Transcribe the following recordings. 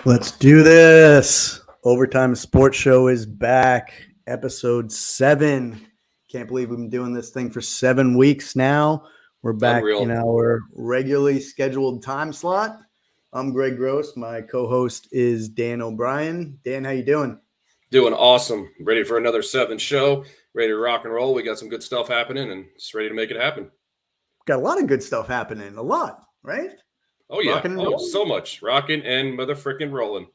Let's do this. Overtime Sports Show is back. Episode 7. Can't believe we've been doing this thing for 7 weeks now. We're back Unreal. in our regularly scheduled time slot. I'm Greg Gross. My co-host is Dan O'Brien. Dan, how you doing? Doing awesome. Ready for another 7 show. Ready to rock and roll. We got some good stuff happening and just ready to make it happen. Got a lot of good stuff happening. A lot, right? Oh, yeah. Rocking and rolling. So much. Rocking and motherfucking rolling.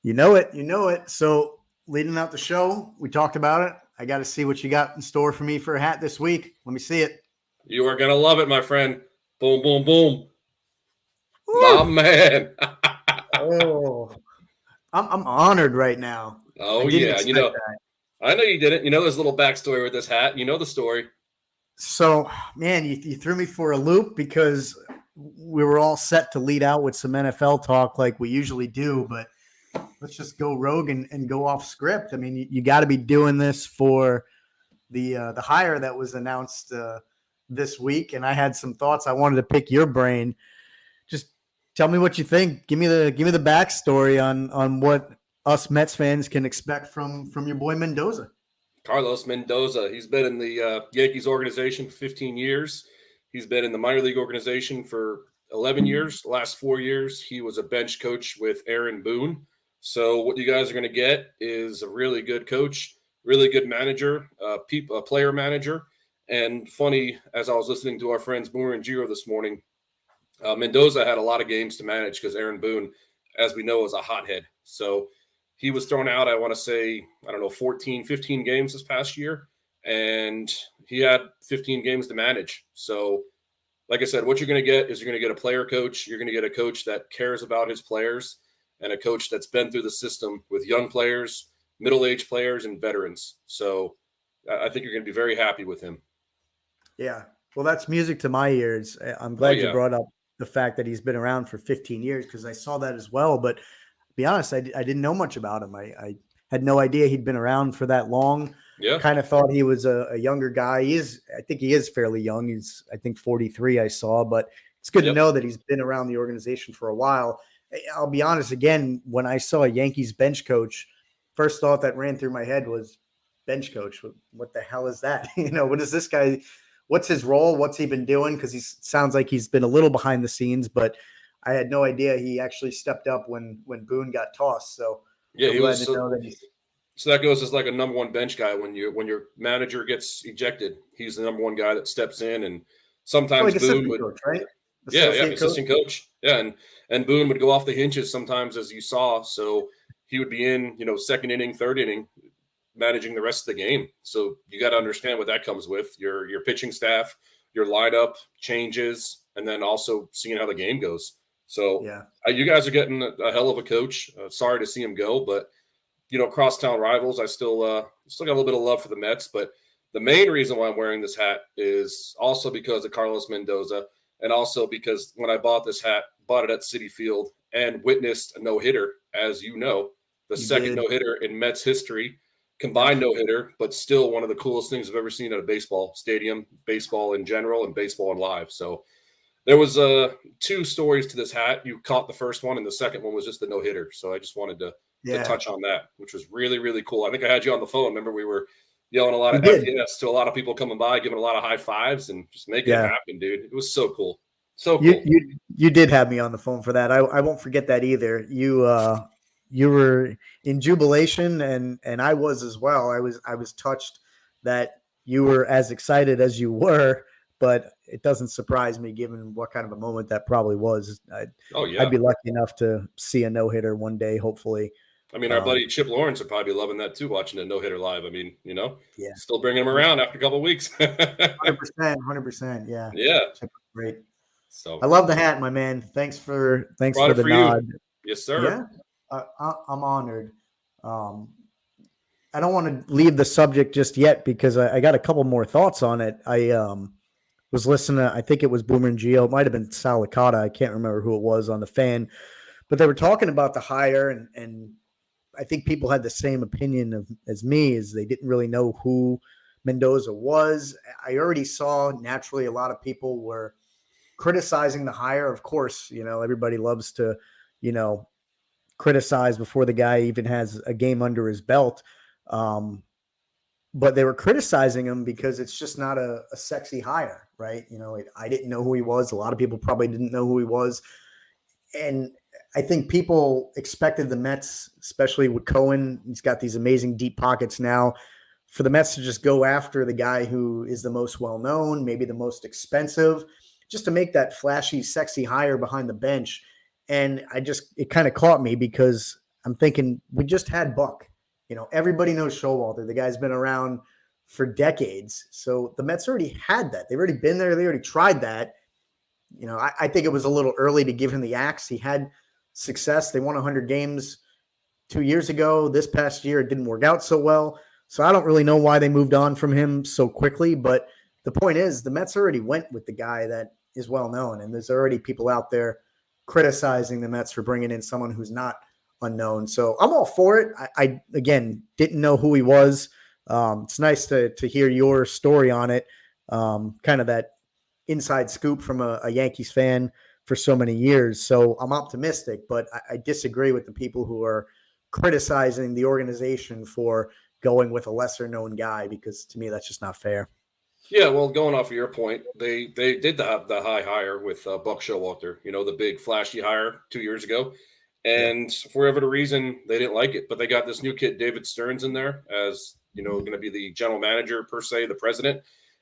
You know it. You know it. So leading out the show, we talked about it. I got to see what you got in store for me for a hat this week. Let me see it. You are going to love it, my friend. Boom, boom, boom. Woo! My man. Oh, I'm honored right now. Oh, yeah. You know, I know you didn't. You know, there's a little backstory with this hat. You know the story. So, man, you threw me for a loop because we were all set to lead out with some NFL talk like we usually do, but let's just go rogue and go off script. I mean, you got to be doing this for the hire that was announced this week, and I had some thoughts. I wanted to pick your brain. Just tell me what you think. Give me the backstory on what us Mets fans can expect from your boy Mendoza. Carlos Mendoza. He's been in the Yankees organization for 15 years. He's been in the minor league organization for 11 years. The last 4 years, he was a bench coach with Aaron Boone. So what you guys are going to get is a really good coach, really good manager, a player manager. And funny, as I was listening to our friends Boomer and Giro this morning, Mendoza had a lot of games to manage because Aaron Boone, as we know, is a hothead. So he was thrown out, I want to say, 14, 15 games this past year. And he had 15 games to manage. So, like I said, what you're going to get is you're going to get a player coach. You're going to get a coach that cares about his players and a coach that's been through the system with young players, middle-aged players, and veterans. So I think you're going to be very happy with him. Yeah. Well, that's music to my ears. I'm glad you brought up the fact that he's been around for 15 years because I saw that as well. But to be honest, I didn't know much about him. I had no idea he'd been around for that long. Yeah. Kind of thought he was a younger guy. I think he is fairly young. He's, I think, 43 I saw. But it's good to know that he's been around the organization for a while. I'll be honest, again, when I saw a Yankees bench coach, first thought that ran through my head was bench coach. What the hell is that? What is this guy? What's his role? What's he been doing? Because he sounds like he's been a little behind the scenes, but I had no idea he actually stepped up when Boone got tossed. So yeah, I'm glad to know that he's. So that goes as like a number one bench guy when your manager gets ejected. He's the number one guy that steps in, and sometimes like Boone would, coach, right? Assistant coach. Yeah, and Boone would go off the hinges sometimes, as you saw. So he would be in, second inning, third inning, managing the rest of the game. So you got to understand what that comes with your pitching staff, your lineup changes, and then also seeing how the game goes. So you guys are getting a hell of a coach. Sorry to see him go, but crosstown rivals. I still got a little bit of love for the Mets, but the main reason why I'm wearing this hat is also because of Carlos Mendoza, and also because when I bought this hat, bought it at Citi Field and witnessed a no-hitter, as you know, the second no-hitter in Mets history. Combined no-hitter, but still one of the coolest things I've ever seen at a baseball stadium, baseball in general, and baseball in live. So there was 2 stories to this hat. You caught the first one, and the second one was just the no-hitter. So I just wanted to touch on that, which was really, really cool. I think I had you on the phone. Remember, we were yelling a lot of FES to a lot of people coming by, giving a lot of high fives, and just making it happen, dude. It was so cool. So cool. You did have me on the phone for that. I won't forget that either. You were in jubilation, and I was as well. I was touched that you were as excited as you were, but it doesn't surprise me given what kind of a moment that probably was. I'd be lucky enough to see a no-hitter one day, hopefully. I mean, our buddy Chip Lawrence would probably be loving that too, watching a no-hitter live. I mean, still bringing him around after a couple of weeks. 100%. Yeah. Yeah. Great. So I love the hat, my man. Thanks for the nod. Yes, sir. Yeah. I'm honored. I don't want to leave the subject just yet because I got a couple more thoughts on it. I was listening to, I think it was Boomer and Gio. It might have been Sal Licata. I can't remember who it was on the Fan, but they were talking about the hire, and I think people had the same opinion as me, as they didn't really know who Mendoza was. I already saw naturally a lot of people were criticizing the hire. Of course, everybody loves to, criticized before the guy even has a game under his belt. But they were criticizing him because it's just not a sexy hire, right? I didn't know who he was. A lot of people probably didn't know who he was. And I think people expected the Mets, especially with Cohen, he's got these amazing deep pockets now, for the Mets to just go after the guy who is the most well-known, maybe the most expensive, just to make that flashy, sexy hire behind the bench. And it kind of caught me because I'm thinking we just had Buck. Everybody knows Showalter. The guy's been around for decades. So the Mets already had that. They've already been there. They already tried that. I think it was a little early to give him the axe. He had success. They won 100 games 2 years ago. This past year, it didn't work out so well. So I don't really know why they moved on from him so quickly. But the point is, the Mets already went with the guy that is well known. And there's already people out there criticizing the Mets for bringing in someone who's not unknown. So I'm all for it. I again, didn't know who he was. It's nice to hear your story on it. Kind of that inside scoop from a Yankees fan for so many years. So I'm optimistic, but I disagree with the people who are criticizing the organization for going with a lesser known guy, because to me, that's just not fair. Yeah, well, going off of your point, they did the high hire with Buck Showalter, the big flashy hire 2 years ago. And for whatever reason, they didn't like it. But they got this new kid, David Stearns, in there as, going to be the general manager, per se, the president.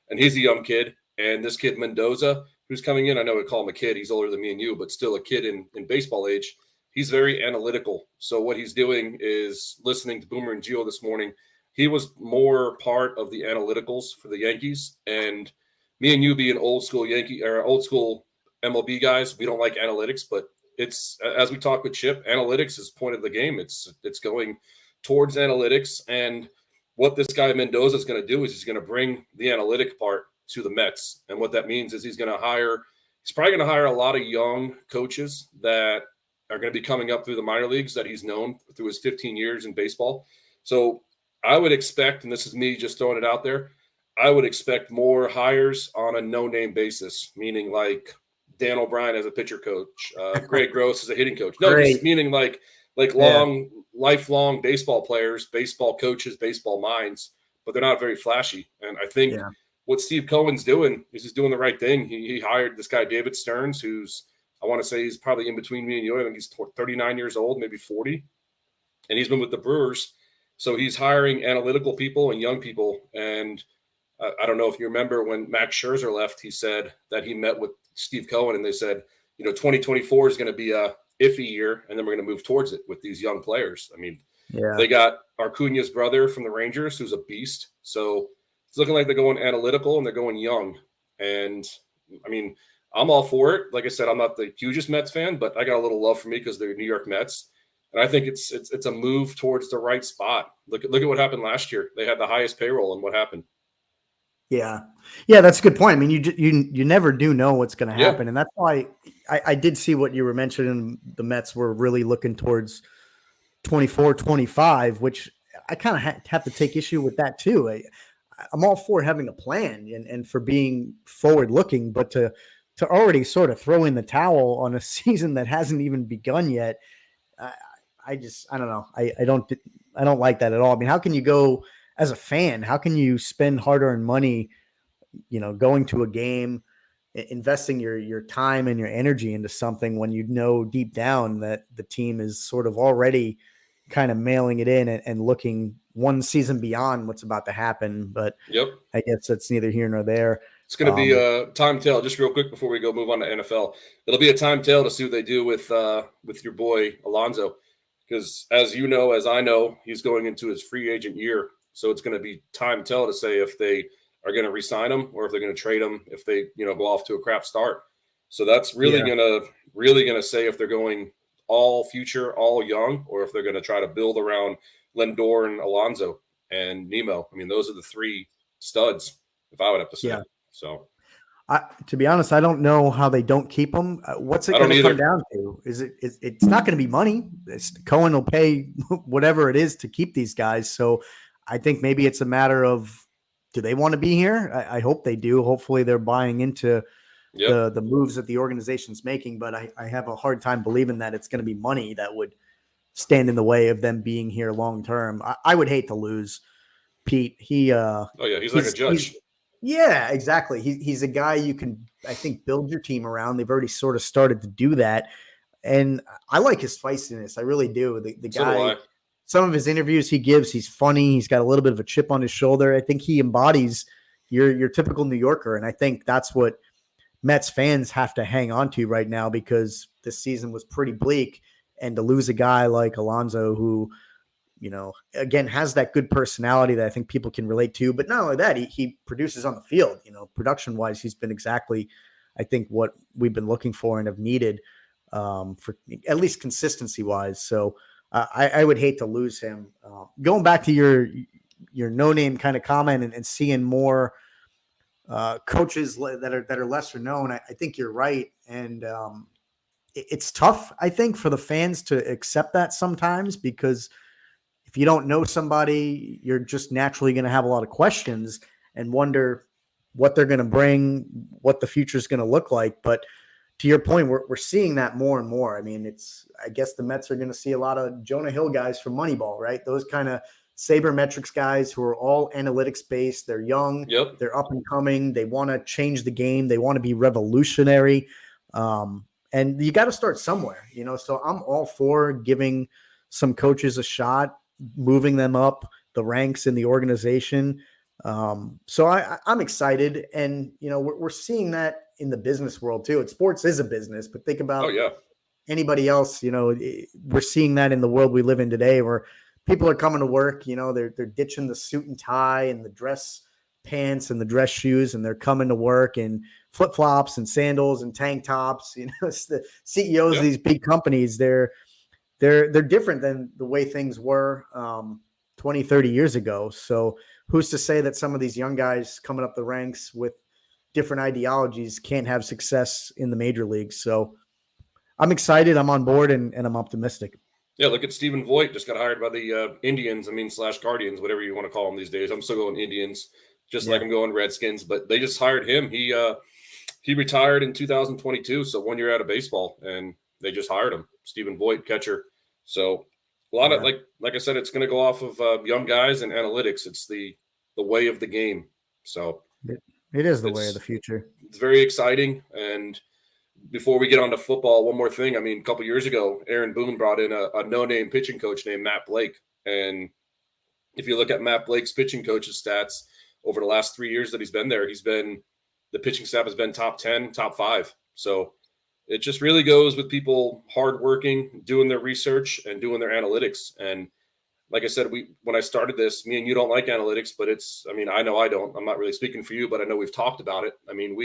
And he's a young kid. And this kid, Mendoza, who's coming in, I know we call him a kid. He's older than me and you, but still a kid in baseball age. He's very analytical. So what he's doing is listening to Boomer and Gio this morning. He was more part of the analyticals for the Yankees. And me and you being old school Yankee or old school MLB guys, we don't like analytics, but it's, as we talk with Chip, analytics is point of the game. It's going towards analytics. And what this guy Mendoza is going to do is he's going to bring the analytic part to the Mets. And what that means is he's probably going to hire a lot of young coaches that are going to be coming up through the minor leagues that he's known through his 15 years in baseball. So I would expect, and this is me just throwing it out there, I would expect more hires on a no-name basis, meaning like Dan O'Brien as a pitcher coach, Greg Gross as a hitting coach. No, just meaning like lifelong baseball players, baseball coaches, baseball minds, but they're not very flashy. And I think what Steve Cohen's doing is he's doing the right thing. He hired this guy, David Stearns, who's, I want to say he's probably in between me and you. I think he's 39 years old, maybe 40. And he's been with the Brewers. So he's hiring analytical people and young people. And I don't know if you remember when Max Scherzer left, he said that he met with Steve Cohen and they said, 2024 is going to be a iffy year, and then we're going to move towards it with these young players. I mean, they got Acuña's brother from the Rangers, who's a beast. So it's looking like they're going analytical and they're going young. And I mean, I'm all for it. Like I said, I'm not the hugest Mets fan, but I got a little love for me because they're New York Mets. And I think it's a move towards the right spot. Look at what happened last year. They had the highest payroll, and what happened? Yeah, that's a good point. I mean, you never do know what's going to happen, and that's why I did see what you were mentioning. The Mets were really looking towards 24, 25, which I kind of have to take issue with that too. I'm all for having a plan and for being forward looking, but to already sort of throw in the towel on a season that hasn't even begun yet. I don't know. I don't like that at all. I mean, how can you go as a fan? How can you spend hard-earned money, going to a game, investing your time and your energy into something when you know deep down that the team is sort of already kind of mailing it in and looking one season beyond what's about to happen? But I guess that's neither here nor there. It's going to be a time tell. Just real quick before we move on to NFL, it'll be a time tell to see what they do with your boy Alonso, because as you know, as I know, he's going into his free agent year. So it's going to be time tell to say if they are going to re-sign him or if they're going to trade him if they go off to a crap start. So that's really going to say if they're going all future, all young, or if they're going to try to build around Lindor and Alonso and Nemo. I mean, those are the three studs, if I would have to say. So, to be honest, I don't know how they don't keep them. What's it going to come down to? It's not going to be money. Cohen will pay whatever it is to keep these guys. So I think maybe it's a matter of, do they want to be here? I hope they do. Hopefully they're buying into the moves that the organization's making, but I have a hard time believing that it's going to be money that would stand in the way of them being here long term. I would hate to lose Pete. Oh yeah, he's like a judge. Yeah, exactly. He's a guy you can, I think, build your team around. They've already sort of started to do that. And I like his feistiness. I really do. The So do guy, I. some of his interviews he gives, he's funny. He's got a little bit of a chip on his shoulder. I think he embodies your typical New Yorker. And I think that's what Mets fans have to hang on to right now, because this season was pretty bleak. And to lose a guy like Alonso, who, again, has that good personality that I think people can relate to. But not only that, he produces on the field. Production wise, he's been exactly, I think, what we've been looking for and have needed for at least consistency wise. So I would hate to lose him. Going back to your no name kind of comment and seeing more coaches that are lesser known, I think you're right. And it's tough, I think, for the fans to accept that sometimes, because if you don't know somebody, you're just naturally going to have a lot of questions and wonder what they're going to bring, what the future is going to look like. But to your point, we're seeing that more and more. I mean, I guess the Mets are going to see a lot of Jonah Hill guys from Moneyball, right? Those kind of sabermetrics guys who are all analytics based. They're young. Yep. They're up and coming. They want to change the game. They want to be revolutionary. And you got to start somewhere, so I'm all for giving some coaches a shot, moving them up the ranks in the organization. So I'm excited. And, we're seeing that in the business world too. Sports is a business, but think about anybody else, we're seeing that in the world we live in today, where people are coming to work, they're ditching the suit and tie and the dress pants and the dress shoes, and they're coming to work in flip-flops and sandals and tank tops. It's the CEOs of these big companies. They're different than the way things were 20, 30 years ago. So who's to say that some of these young guys coming up the ranks with different ideologies can't have success in the major leagues? So I'm excited. I'm on board, and I'm optimistic. Yeah, look at Stephen Voigt, just got hired by the Indians. / Guardians, whatever you want to call them these days. I'm still going Indians, just like I'm going Redskins. But they just hired him. He retired in 2022, so 1 year out of baseball, and they just hired him. Stephen Voigt, catcher. So a lot of like I said, it's going to go off of young guys and analytics. It's the way of the game. So it is the way of the future. It's very exciting. And before we get on to football, one more thing. I mean, a couple years ago, Aaron Boone brought in a no-name pitching coach named Matt Blake. And if you look at Matt Blake's pitching coach's stats over the last 3 years that he's been there, the pitching staff has been top 10, top 5. So it just really goes with people hardworking, doing their research and doing their analytics. And like I said, when I started this, me and you don't like analytics, but I know I don't. I'm not really speaking for you, but I know we've talked about it. I mean,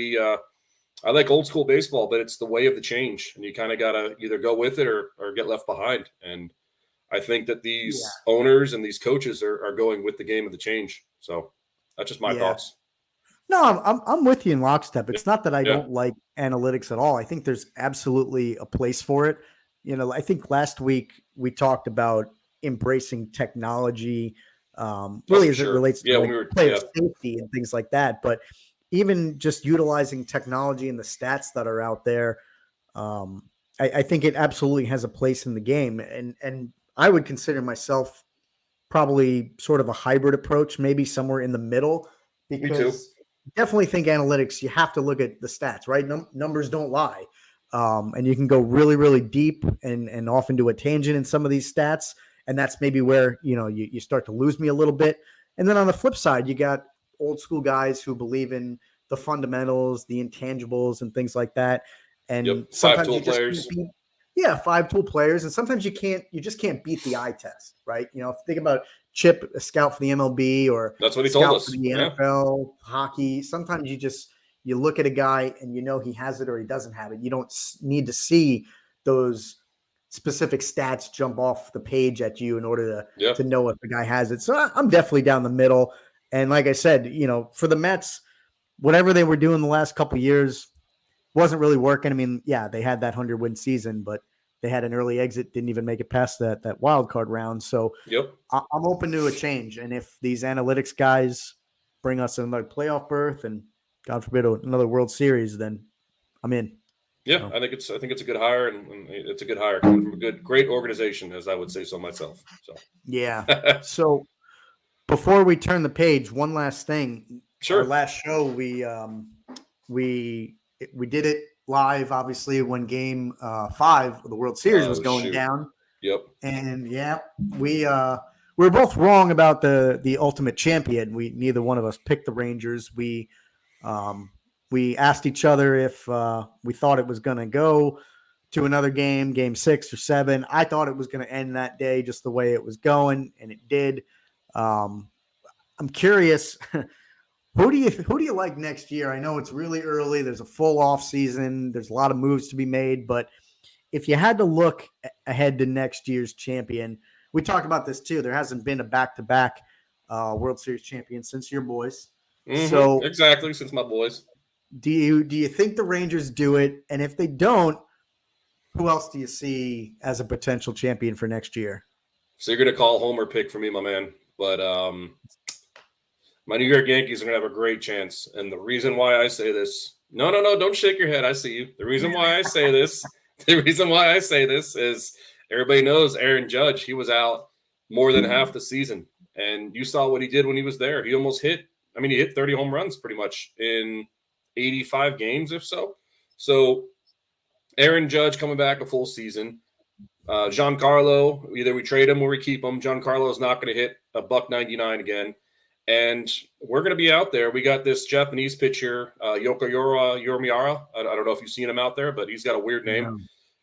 I like old school baseball, but it's the way of the change, and you kind of got to either go with it or get left behind. And I think that these owners and these coaches are going with the game of the change. So that's just my thoughts. No, I'm with you in lockstep. It's not that I don't like analytics at all. I think there's absolutely a place for it. I think last week we talked about embracing technology, really as it relates to player safety and things like that. But even just utilizing technology and the stats that are out there, I think it absolutely has a place in the game. And I would consider myself probably sort of a hybrid approach, maybe somewhere in the middle, because I definitely think analytics, you have to look at the stats, right? Numbers don't lie. And you can go really, really deep and off into a tangent in some of these stats. And that's maybe where, you start to lose me a little bit. And then on the flip side, you got old school guys who believe in the fundamentals, the intangibles and things like that. And sometimes 5-tool players. 5-tool players. And sometimes you just can't beat the eye test, right? If you think about Chip, a scout for the MLB, or that's what he told us for the NFL, hockey. Sometimes you look at a guy and he has it or he doesn't have it. You don't need to see those specific stats jump off the page at you in order to know if the guy has it. So I'm definitely down the middle. And like I said, for the Mets, whatever they were doing the last couple of years wasn't really working. I mean, they had that 100-win season, but they had an early exit, didn't even make it past that wild card round. So I'm open to a change. And if these analytics guys bring us another playoff berth and God forbid another World Series, then I'm in. Yeah, So. I think it's a good hire, and it's a good hire coming from a great organization, as I would say so myself. So Yeah. So before we turn the page, one last thing. Our sure. last show, we did it live, obviously, when Game 5 of the World Series was Oh going shoot. down, Yep. and yeah, we were both wrong about the ultimate champion. We neither one of us picked the Rangers. We asked each other if we thought it was going to go to another game 6 or 7. I thought it was going to end that day just the way it was going, and it did. I'm curious, who do you like next year? I know it's really early. There's a full off season. There's a lot of moves to be made, but if you had to look ahead to next year's champion, we talked about this too. There hasn't been a back-to-back World Series champion since your boys. So, Exactly. Since my boys. do you think the Rangers do it? And if they don't, who else do you see as a potential champion for next year? So you're gonna call Homer pick for me, my man. But my New York Yankees are gonna have a great chance. And the reason why I say this, no, don't shake your head. I see you. The reason why I say this, is everybody knows Aaron Judge. He was out more than half the season, and you saw what he did when he was there. He almost hit. I mean, he hit 30 home runs pretty much in 85 games, if so. So Aaron Judge coming back a full season. Giancarlo, either we trade him or we keep him. Giancarlo is not going to hit a $1.99 again. And we're going to be out there. We got this Japanese pitcher, Yokoyora Yorimiya. I don't know if you've seen him out there, but he's got a weird name. Yeah.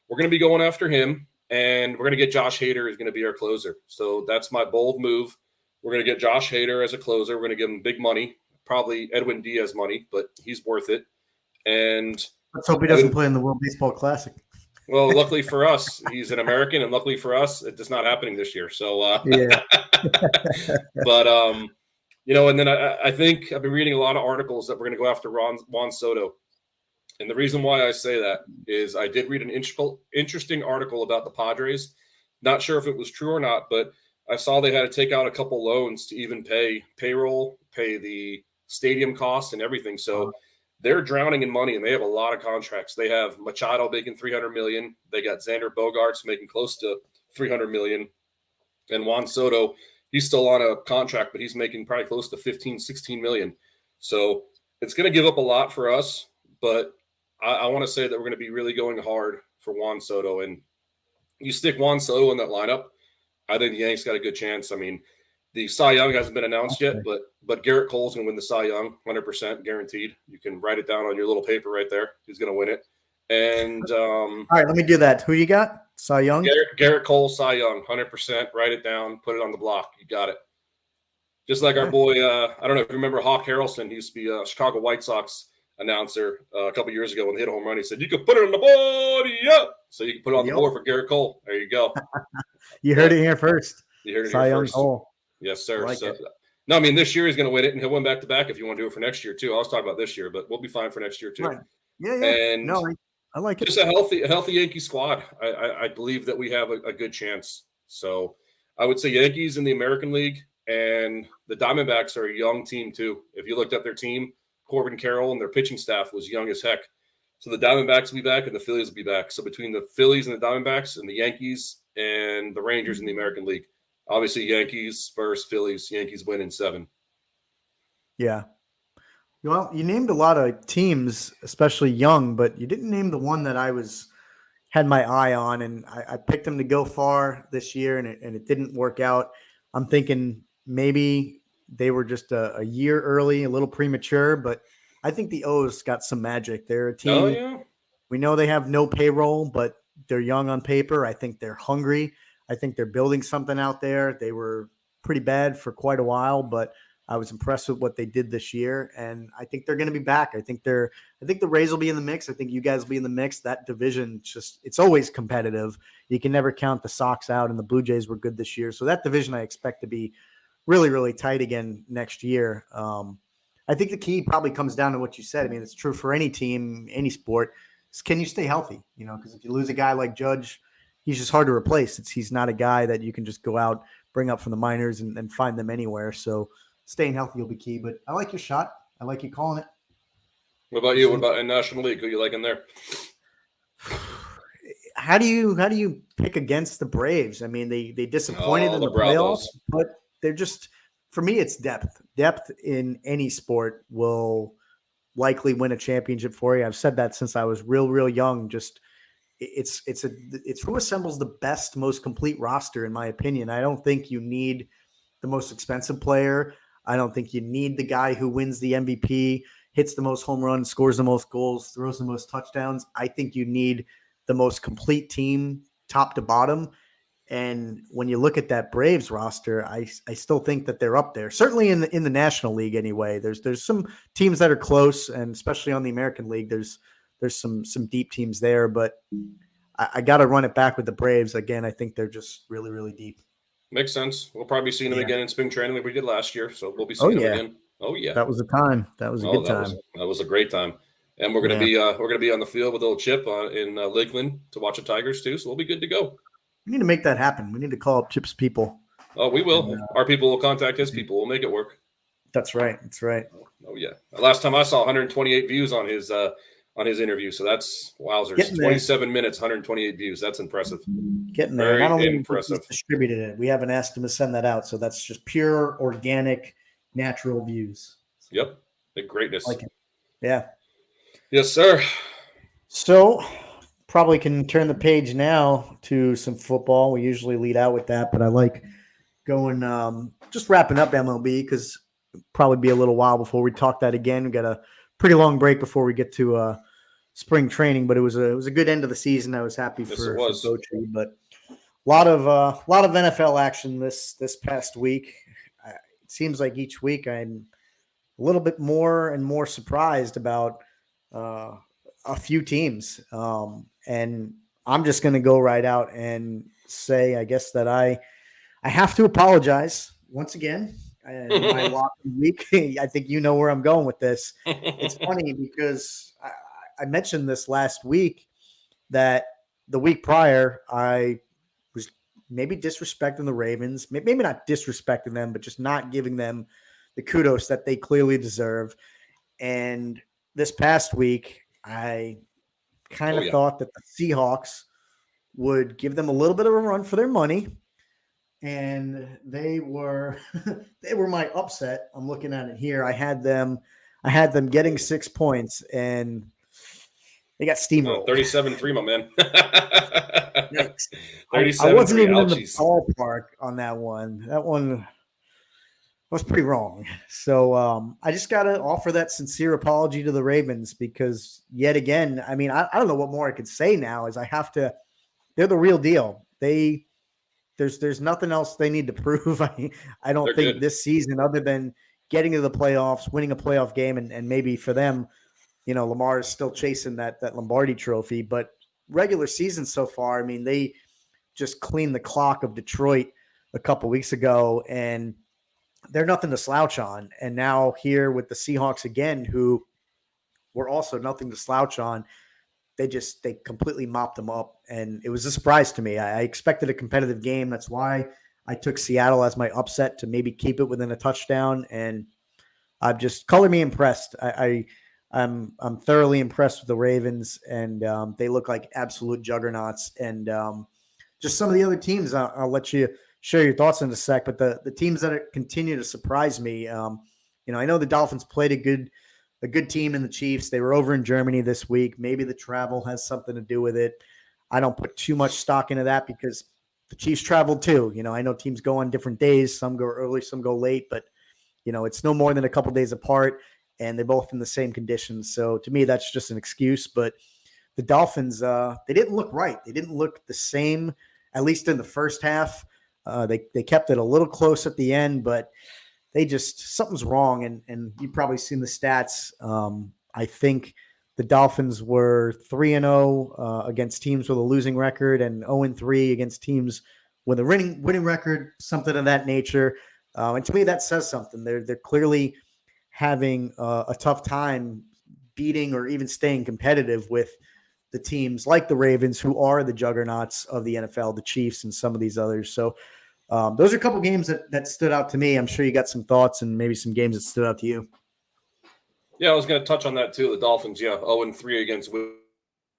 We're going to be going after him, and we're going to get Josh Hader is going to be our closer. So that's my bold move. We're going to get Josh Hader as a closer. We're going to give him big money, probably Edwin Diaz money, but he's worth it. And let's hope he doesn't play in the World Baseball Classic. well, luckily for us, he's an American, and luckily for us, it's not happening this year. So, yeah. But and then I think I've been reading a lot of articles that we're going to go after Juan Soto, and the reason why I say that is I did read an interesting article about the Padres. Not sure if it was true or not, but I saw they had to take out a couple loans to even pay payroll, pay the stadium costs, and everything. So. They're drowning in money, and they have a lot of contracts. They have Machado making $300 million. They got Xander Bogaerts making close to $300 million. And Juan Soto, he's still on a contract, but he's making probably close to $15-16 million. So it's going to give up a lot for us, but I want to say that we're going to be really going hard for Juan Soto. And you stick Juan Soto in that lineup, I think the Yanks got a good chance. I mean, the Cy Young hasn't been announced yet, but Garrett Cole's going to win the Cy Young, 100% guaranteed. You can write it down on your little paper right there. He's going to win it. And all right, let me do that. Who you got? Cy Young? Garrett Cole, Cy Young, 100%. Write it down. Put it on the block. You got it. Just like our boy, I don't know if you remember Hawk Harrelson. He used to be a Chicago White Sox announcer a couple years ago when they hit a home run. He said, you can put it on the board. Yeah. So you can put it on the board for Garrett Cole. There you go. You heard it here first. You heard it Cy here Young first. Cole. Yes, sir. Like no, I mean, this year he's going to win it, and he'll win back-to-back if you want to do it for next year, too. I was talking about this year, but we'll be fine for next year, too. Right. Yeah. And no, I like it. Just a healthy Yankee squad. I believe that we have a good chance. So I would say Yankees in the American League, and the Diamondbacks are a young team, too. If you looked at their team, Corbin Carroll and their pitching staff was young as heck. So the Diamondbacks will be back, and the Phillies will be back. So between the Phillies and the Diamondbacks and the Yankees and the Rangers in the American League, obviously, Yankees, Spurs, Phillies. Yankees win in 7. Yeah. Well, you named a lot of teams, especially young, but you didn't name the one that I had my eye on, and I picked them to go far this year, and it didn't work out. I'm thinking maybe they were just a year early, a little premature, but I think the O's got some magic. They're a team. Oh, yeah. We know they have no payroll, but they're young on paper. I think they're hungry. I think they're building something out there. They were pretty bad for quite a while, but I was impressed with what they did this year, and I think they're going to be back. I think the Rays will be in the mix. I think you guys will be in the mix. That division, it's always competitive. You can never count the Sox out, and the Blue Jays were good this year. So that division I expect to be really, really tight again next year. I think the key probably comes down to what you said. I mean, it's true for any team, any sport. Can you stay healthy? Because if you lose a guy like Judge, he's just hard to replace. He's not a guy that you can just go out, bring up from the minors and find them anywhere. So staying healthy will be key. But I like your shot. I like you calling it. What about you? What about in National League? Who you like in there? how do you pick against the Braves? I mean, they disappointed in the the playoffs, Bravos. but they're just, for me, it's depth. Depth in any sport will likely win a championship for you. I've said that since I was real young. Just it's who assembles the best, most complete roster, in my opinion. I don't think you need the most expensive player. I don't think you need the guy who wins the MVP, hits the most home runs, scores the most goals, throws the most touchdowns. I think you need the most complete team, top to bottom. And when you look at that Braves roster, I still think that they're up there. Certainly in the National League anyway. There's some teams that are close, and especially on the American League, there's some deep teams there. But I got to run it back with the Braves again. I think they're just really deep. Makes sense. We'll probably see them again in spring training like we did last year. So we'll be seeing them again. Oh yeah, that was a time. That was a good time. That was a great time. And we're gonna be on the field with little Chip in Lakeland to watch the Tigers too. So we'll be good to go. We need to make that happen. We need to call up Chip's people. Oh, we will. And, our people will contact his people. We'll make it work. That's right. That's right. Oh yeah. Last time I saw 128 views on his interview. So that's wowzers. 27 minutes, 128 views. That's impressive. Getting there. Not only impressive. Distributed it. We haven't asked him to send that out. So that's just pure, organic, natural views. Yep. The greatness. Like it. Yeah. Yes, sir. So probably can turn the page now to some football. We usually lead out with that, but I like going just wrapping up MLB because it'll probably be a little while before we talk that again. We got a pretty long break before we get to spring training, but it was a good end of the season. I was happy for Bochy, but a lot of NFL action this past week. It seems like each week I'm a little bit more and more surprised about a few teams. And I'm just going to go right out and say, I guess that I have to apologize once again. My lock week. I think you know where I'm going with this. It's funny because I mentioned this last week that the week prior I was maybe disrespecting the Ravens, maybe not disrespecting them, but just not giving them the kudos that they clearly deserve. And this past week, I kind of thought that the Seahawks would give them a little bit of a run for their money. And they were my upset. I'm looking at it here. I had them getting 6 points, and they got steamrolled. 37-3, my man. 37-3. I wasn't even in the ballpark on that one. That one was pretty wrong. So I just got to offer that sincere apology to the Ravens because yet again, I mean, I don't know what more I could say now is they're the real deal. There's nothing else they need to prove. I don't think good. This season, other than getting to the playoffs, winning a playoff game, and maybe for them, Lamar is still chasing that Lombardi trophy. But regular season so far, I mean, they just cleaned the clock of Detroit a couple weeks ago, and they're nothing to slouch on. And now here with the Seahawks again, who were also nothing to slouch on, they completely mopped them up. And it was a surprise to me. I expected a competitive game. That's why I took Seattle as my upset to maybe keep it within a touchdown. And I've just color me impressed. I'm thoroughly impressed with the Ravens, and they look like absolute juggernauts. And just some of the other teams, I'll let you share your thoughts in a sec, but the teams that continue to surprise me, I know the Dolphins played a good team in the Chiefs. They were over in Germany this week. Maybe the travel has something to do with it. I don't put too much stock into that because the Chiefs traveled too. I know teams go on different days. Some go early, some go late, but it's no more than a couple days apart, and they're both in the same conditions. So to me, that's just an excuse. But the Dolphins, they didn't look right. They didn't look the same, at least in the first half. They kept it a little close at the end, but something's wrong. And you've probably seen the stats. I think the Dolphins were 3-0 against teams with a losing record and 0-3 against teams with a winning record, something of that nature. And to me, that says something. They're clearly having a tough time beating or even staying competitive with the teams like the Ravens, who are the juggernauts of the NFL, the Chiefs, and some of these others. So those are a couple games that stood out to me. I'm sure you got some thoughts and maybe some games that stood out to you. Yeah, I was going to touch on that too. The Dolphins, 0-3 against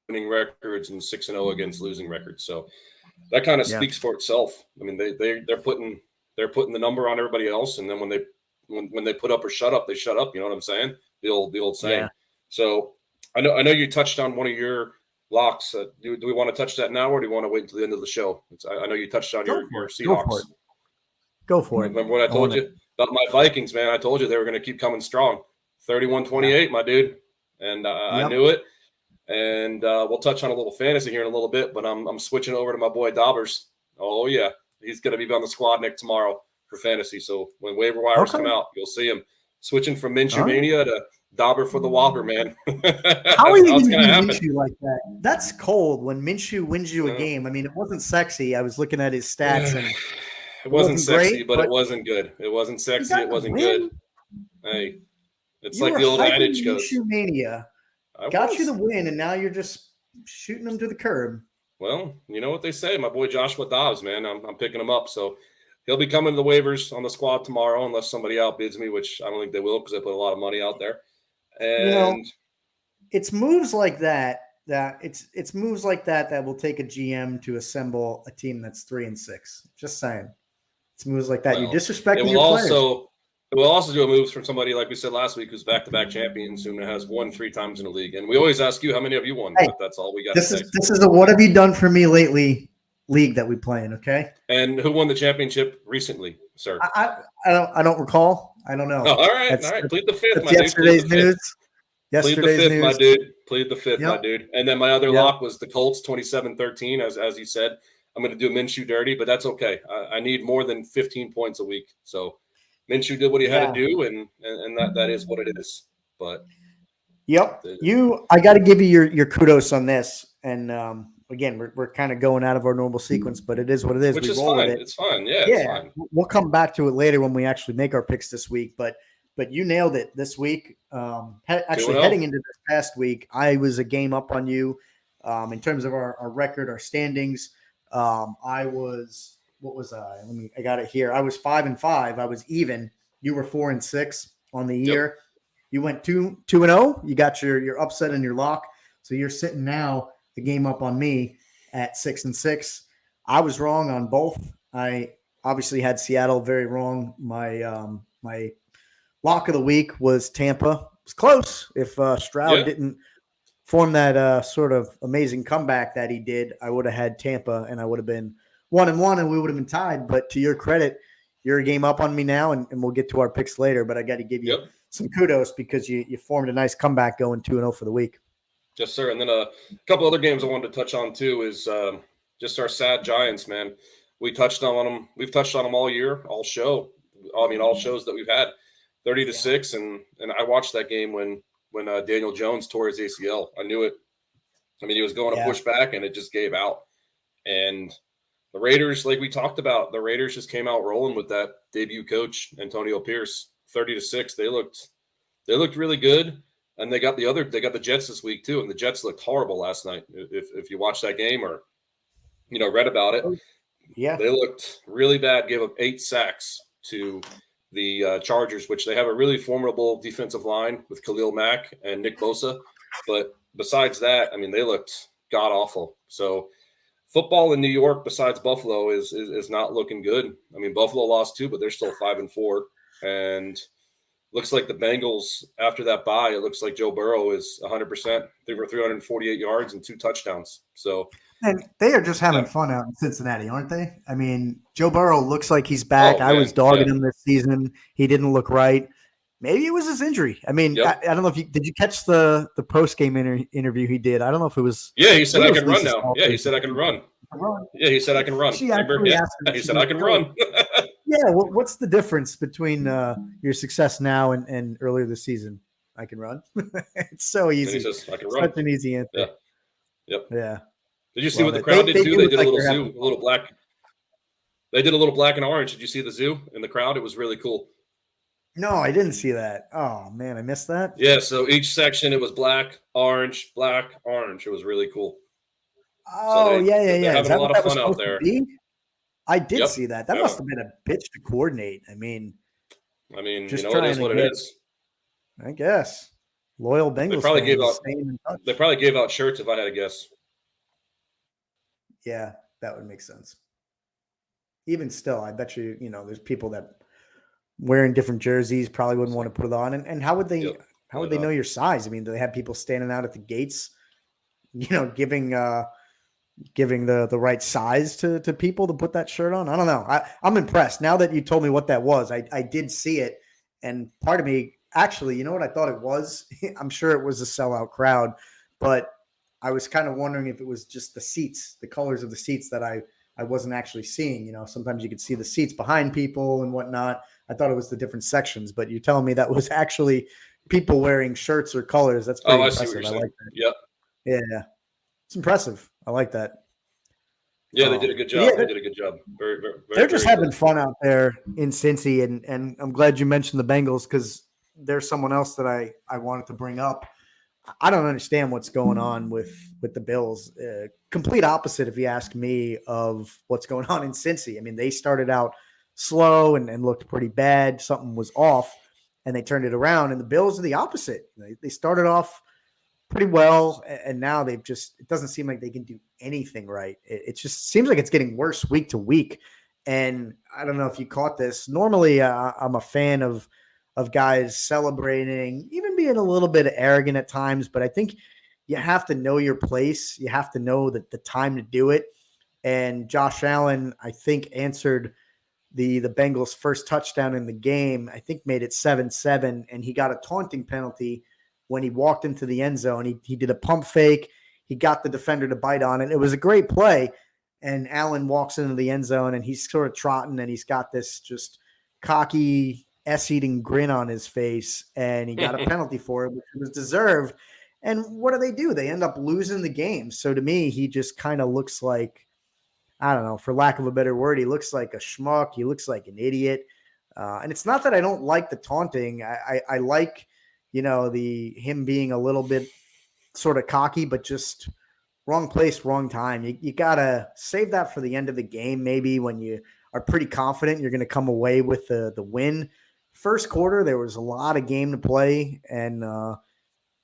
winning records and 6-0 against losing records. So that kind of speaks for itself. I mean, they're putting the number on everybody else, and then when they put up or shut up, they shut up. You know what I'm saying? The old saying. Yeah. So I know you touched on one of your locks. Do we want to touch that now, or do you want to wait until the end of the show? I know you touched on your Seahawks. Go for it. Remember what I told you about my Vikings, man? I told you they were going to keep coming strong. 31-28, my dude, and I knew it. And we'll touch on a little fantasy here in a little bit, but I'm switching over to my boy Daubers. Oh yeah, he's going to be on the squad Nick tomorrow for fantasy. So when waiver wires come out, you'll see him switching from Minshew Mania to Dauber for the Whopper, man. How are you going to do Minshew like that? That's cold when Minshew wins you a game. I mean, it wasn't sexy. I was looking at his stats and it wasn't sexy, but it wasn't good. It wasn't sexy. It wasn't good. Hey, it's like the old adage goes. Minshew Mania got you the win, and now you're just shooting him to the curb. Well, you know what they say. My boy Joshua Dobbs, man, I'm picking him up. So he'll be coming to the waivers on the squad tomorrow unless somebody outbids me, which I don't think they will because I put a lot of money out there. And it's moves like that it's moves like that will take a GM to assemble a team that's 3-6. Just saying. It's moves like that. Well, you disrespect your players. It will also do a moves from somebody like we said last week who's back-to-back champions who has won 3 times in the league. And we always ask you how many have you won. Hey, but that's all we got. This is a what have you done for me lately league that we play in, okay? And who won the championship recently, sir? I don't recall. I don't know. Oh, all right. Plead the fifth, my yesterday's dude. News. Plead the fifth, my dude. Plead the fifth, my dude. And then my other lock was the Colts, 27-13, as you said. I'm going to do Minshew dirty, but that's okay. I need more than 15 points a week. So Minshew did what he had to do, and that is what it is. But I got to give you your kudos on this. And again, we're kind of going out of our normal sequence, but it is what it is. Which is fine. It's fine. Yeah, it's fine. We'll come back to it later when we actually make our picks this week. But you nailed it this week. Actually, heading into this past week, I was a game up on you in terms of our record, our standings. I was, what was I? I got it here. I was 5-5. I was even. You were 4-6 on the year. Yep. You went 2-0. You got your upset and your lock. So you're sitting now the game up on me at 6-6. I was wrong on both. I obviously had Seattle very wrong. My lock of the week was Tampa. It was close. If Stroud didn't form that sort of amazing comeback that he did, I would have had Tampa, and I would have been 1-1, and we would have been tied. But to your credit, you're a game up on me now, and we'll get to our picks later. But I got to give you some kudos because you formed a nice comeback going 2-0 for the week. Yes, sir. And then a couple other games I wanted to touch on too is just our sad Giants, man. We touched on them. We've touched on them all year, all show. I mean, all shows that we've had. 30-6, and I watched that game when Daniel Jones tore his ACL. I knew it. I mean, he was going to push back, and it just gave out. And the Raiders, like we talked about, the Raiders just came out rolling with that debut coach, Antonio Pierce, 30-6. They looked really good, and they got the Jets this week too, and the Jets looked horrible last night. If you watched that game or read about it, they looked really bad. Gave up 8 sacks to the Chargers, which they have a really formidable defensive line with Khalil Mack and Nick Bosa. But besides that, I mean, they looked god-awful. So football in New York, besides Buffalo, is not looking good. I mean, Buffalo lost 2, but they're still 5-4. And looks like the Bengals, after that bye, it looks like Joe Burrow is 100%. They were 348 yards and 2 touchdowns. So and they are just having fun out in Cincinnati, aren't they? I mean, Joe Burrow looks like he's back. I was dogging him this season. He didn't look right. Maybe it was his injury. I mean, I don't know if did you catch the post-game interview he did? I don't know if it was. Yeah, he said I can run now. Yeah, he said I can run. Yeah, he said I can run. He said I can run. Yeah, what's the difference between your success now and earlier this season? I can run. It's so easy. He says, I can run. Such an easy answer. Yeah. Yep. Yeah. Did you see what the crowd did too? They did a little zoo, a little black. They did a little black and orange. Did you see the zoo in the crowd? It was really cool. No, I didn't see that. Oh man, I missed that. Yeah, so each section it was black, orange, black, orange. It was really cool. Oh, so they're having a lot of fun out there. I did see that. That must have been a bitch to coordinate. I mean, it is what it is. I guess. Loyal They Bengals probably gave fans out. staying in touch. They probably gave out shirts if I had to guess. Yeah, that would make sense. Even still, I bet you, there's people that wearing different jerseys probably wouldn't want to put it on. And how would they Yep. how would they know your size? I mean, do they have people standing out at the gates, giving the right size to people to put that shirt on? I don't know. I'm impressed. Now that you told me what that was, I did see it. And part of me, actually, you know what I thought it was? I'm sure it was a sellout crowd, but I was kind of wondering if it was just the seats, the colors of the seats that I wasn't actually seeing. Sometimes you could see the seats behind people and whatnot. I thought it was the different sections, but you're telling me that was actually people wearing shirts or colors. That's pretty I see what impressive. you're I saying. like that. Yep. Yeah. It's impressive. I like that. Yeah, they did a good job. Yeah, they did a good job. Very, very, they're just very having fun out there in Cincy, and I'm glad you mentioned the Bengals because there's someone else that I wanted to bring up. I don't understand what's going on with the Bills. Complete opposite, if you ask me, of what's going on in Cincy. I mean, they started out slow and looked pretty bad. Something was off, and they turned it around. And the Bills are the opposite. They started off pretty well, and now it doesn't seem like they can do anything right. It just seems like it's getting worse week to week. And I don't know if you caught this. Normally, I'm a fan of guys celebrating, even being a little bit arrogant at times, but I think you have to know your place. You have to know that the time to do it. And Josh Allen, I think, answered the Bengals' first touchdown in the game. I think made it 7-7, and he got a taunting penalty when he walked into the end zone. He did a pump fake. He got the defender to bite on it. It was a great play. And Allen walks into the end zone, and he's sort of trotting, and he's got this just cocky, ass-eating grin on his face, and he got a penalty for it, which was deserved. And what do? They end up losing the game. So to me, he just kind of looks like, I don't know, for lack of a better word, he looks like a schmuck. He looks like an idiot. And it's not that I don't like the taunting. I like – him being a little bit sort of cocky, but just wrong place, wrong time. You got to save that for the end of the game, maybe when you are pretty confident you're going to come away with the win. First quarter, there was a lot of game to play, and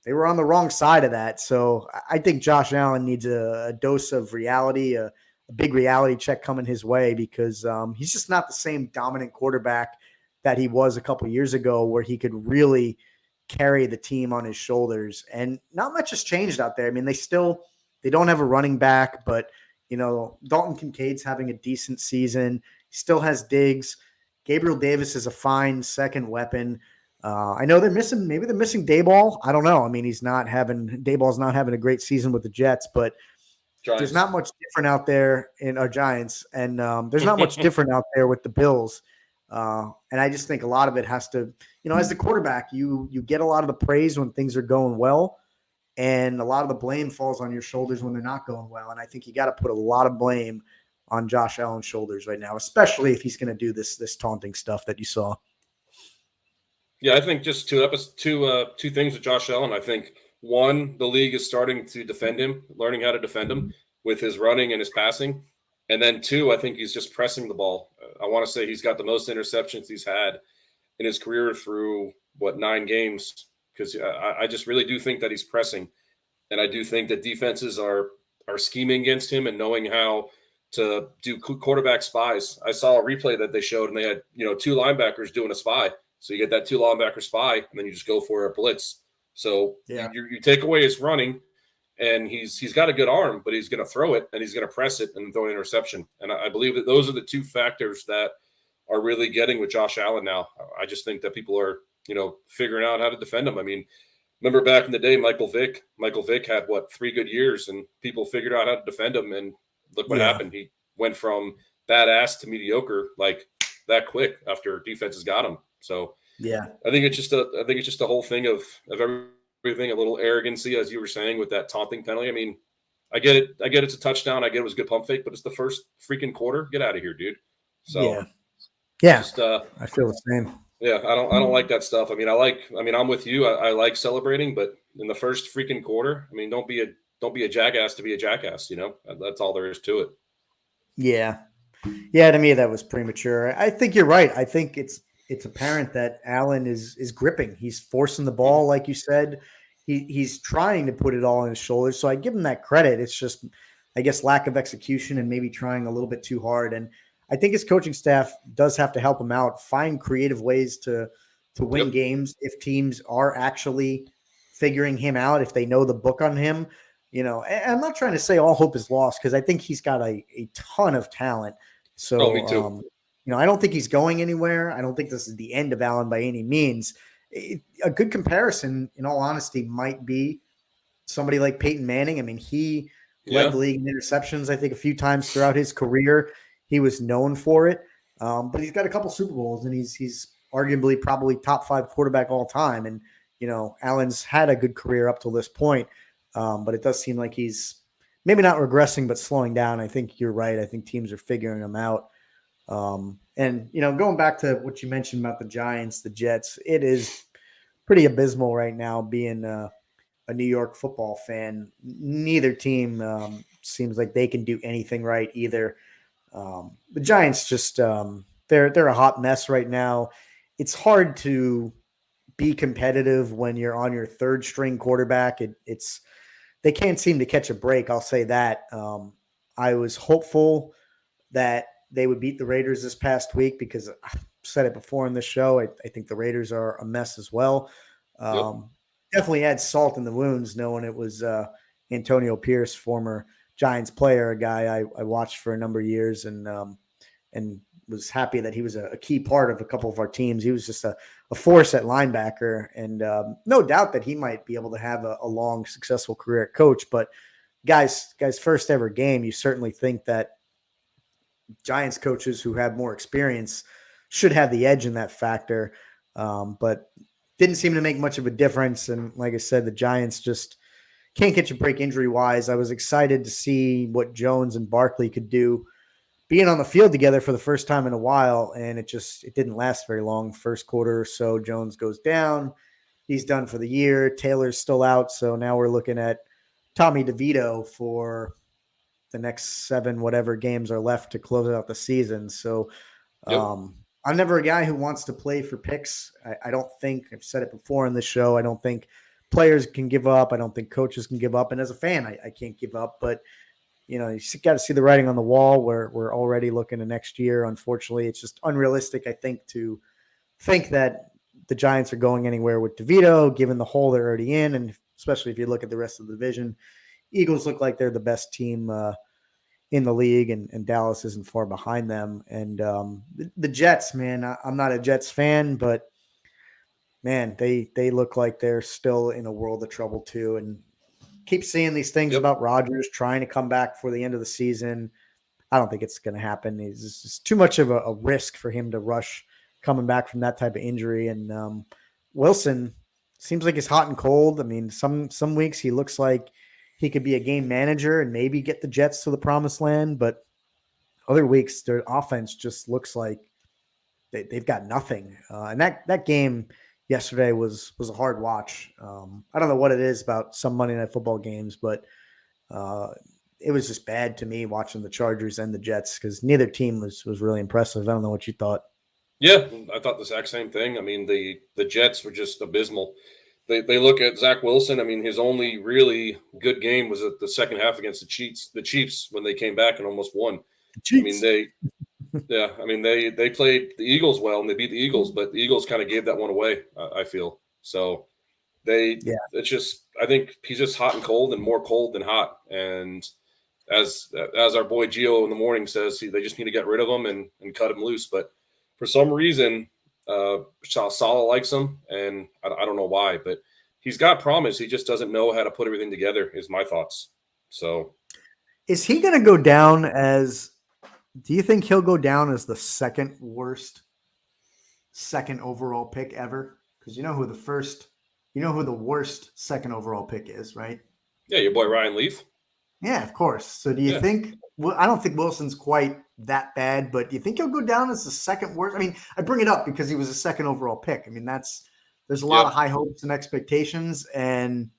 they were on the wrong side of that. So I think Josh Allen needs a dose of reality, a big reality check coming his way, because he's just not the same dominant quarterback that he was a couple years ago, where he could really – carry the team on his shoulders. And not much has changed out there. I mean, they don't have a running back, but Dalton Kincaid's having a decent season. He still has Diggs. Gabriel Davis is a fine second weapon. I know they're missing Dayball. I don't know. I mean, Dayball's not having a great season with the Jets, but Giants. There's not much different out there in our Giants, and there's not much different out there with the Bills. And I just think a lot of it has to, as the quarterback, you get a lot of the praise when things are going well, and a lot of the blame falls on your shoulders when they're not going well. And I think you got to put a lot of blame on Josh Allen's shoulders right now, especially if he's going to do this taunting stuff that you saw. Yeah, I think just two things with Josh Allen. I think one, the league is starting to defend him, learning how to defend him with his running and his passing. And then two, I think he's just pressing the ball. I want to say he's got the most interceptions he's had in his career through 9 games, because I just really do think that he's pressing. And I do think that defenses are scheming against him and knowing how to do quarterback spies. I saw a replay that they showed, and they had 2 linebackers doing a spy. So you get that 2 linebacker spy, and then you just go for a blitz. So you take away his running, and he's got a good arm, but he's going to throw it, and he's going to press it and throw an interception. And I believe that those are the 2 factors that are really getting with Josh Allen now. I just think that people are figuring out how to defend him. I mean, remember back in the day, Michael Vick had 3 good years, and people figured out how to defend him, and look what happened. He went from badass to mediocre like that quick after defenses got him. So I think it's just a whole thing of everything, a little arrogancy, as you were saying, with that taunting penalty. I mean, I get it. It's a touchdown. I get it was a good pump fake, but it's the first freaking quarter. Get out of here, dude. So just, I feel the same. Yeah, I don't like that stuff. I mean, I'm with you. I like celebrating, but in the first freaking quarter, I mean, don't be a jackass to be a jackass. That's all there is to it. Yeah. To me, that was premature. I think you're right. I think it's apparent that Allen is gripping. He's forcing the ball, like you said. he's trying to put it all on his shoulders. So I give him that credit. It's just, I guess, lack of execution and maybe trying a little bit too hard. And I think his coaching staff does have to help him out, find creative ways to win games if teams are actually figuring him out, if they know the book on him. And I'm not trying to say all hope is lost because I think he's got a ton of talent. So, me too. I don't think he's going anywhere. I don't think this is the end of Allen by any means. A good comparison, in all honesty, might be somebody like Peyton Manning. I mean, he led the league in interceptions, I think, a few times throughout his career. He was known for it, but he's got a couple Super Bowls, and he's arguably probably top 5 quarterback all time. And, Allen's had a good career up till this point, but it does seem like he's maybe not regressing, but slowing down. I think you're right. I think teams are figuring him out. And, going back to what you mentioned about the Giants, the Jets, it is pretty abysmal right now being a New York football fan. Neither team seems like they can do anything right either. The Giants just they're a hot mess right now. It's hard to be competitive when you're on your third string quarterback. It's they can't seem to catch a break. I'll say that. I was hopeful that they would beat the Raiders this past week because I've said it before in this show. I think the Raiders are a mess as well. Definitely adds salt in the wounds knowing it was Antonio Pierce, former Giants player, a guy I watched for a number of years and was happy that he was a key part of a couple of our teams. He was just a force at linebacker, and no doubt that he might be able to have a long, successful career at coach. But guys' first ever game, you certainly think that Giants coaches who have more experience should have the edge in that factor, but didn't seem to make much of a difference. And like I said, the Giants just can't catch a break injury-wise. I was excited to see what Jones and Barkley could do being on the field together for the first time in a while, and it didn't last very long. First quarter or so, Jones goes down. He's done for the year. Taylor's still out, so now we're looking at Tommy DeVito for the next 7 whatever games are left to close out the season. So I'm never a guy who wants to play for picks. I don't think, I've said it before in this show, I don't think players can give up. I don't think coaches can give up. And as a fan, I can't give up. But, you got to see the writing on the wall where we're already looking to next year. Unfortunately, it's just unrealistic, I think, to think that the Giants are going anywhere with DeVito, given the hole they're already in. And especially if you look at the rest of the division, Eagles look like they're the best team in the league, and Dallas isn't far behind them. And the Jets, man, I'm not a Jets fan, but man, they look like they're still in a world of trouble too. And keep seeing these things about Rodgers trying to come back for the end of the season. I don't think it's going to happen. It's just too much of a risk for him to rush coming back from that type of injury. And Wilson seems like he's hot and cold. I mean, some weeks he looks like he could be a game manager and maybe get the Jets to the promised land, but other weeks their offense just looks like they've got nothing. And that game yesterday was a hard watch. I don't know what it is about some Monday Night Football games, but it was just bad to me watching the Chargers and the Jets because neither team was really impressive. I don't know what you thought. Yeah, I thought the exact same thing. I mean, the Jets were just abysmal. They look at Zach Wilson. I mean, his only really good game was at the second half against the Chiefs when they came back and almost won. Chiefs. I mean, they played the Eagles well and they beat the Eagles, but the Eagles kind of gave that one away, I feel. So it's just, I think he's just hot and cold and more cold than hot. And as our boy Gio in the morning says, they just need to get rid of him and cut him loose. But for some reason, Saleh likes him, and I don't know why, but he's got promise. He just doesn't know how to put everything together, is my thoughts. So is he going to go down as – do you think he'll go down as the second overall pick ever? Because you know who the worst second overall pick is, right? Yeah, your boy Ryan Leaf. Yeah, of course. So do you think – well, I don't think Wilson's quite that bad, but do you think he'll go down as the second worst? I mean, I bring it up because he was a second overall pick. I mean, there's a lot of high hopes and expectations, and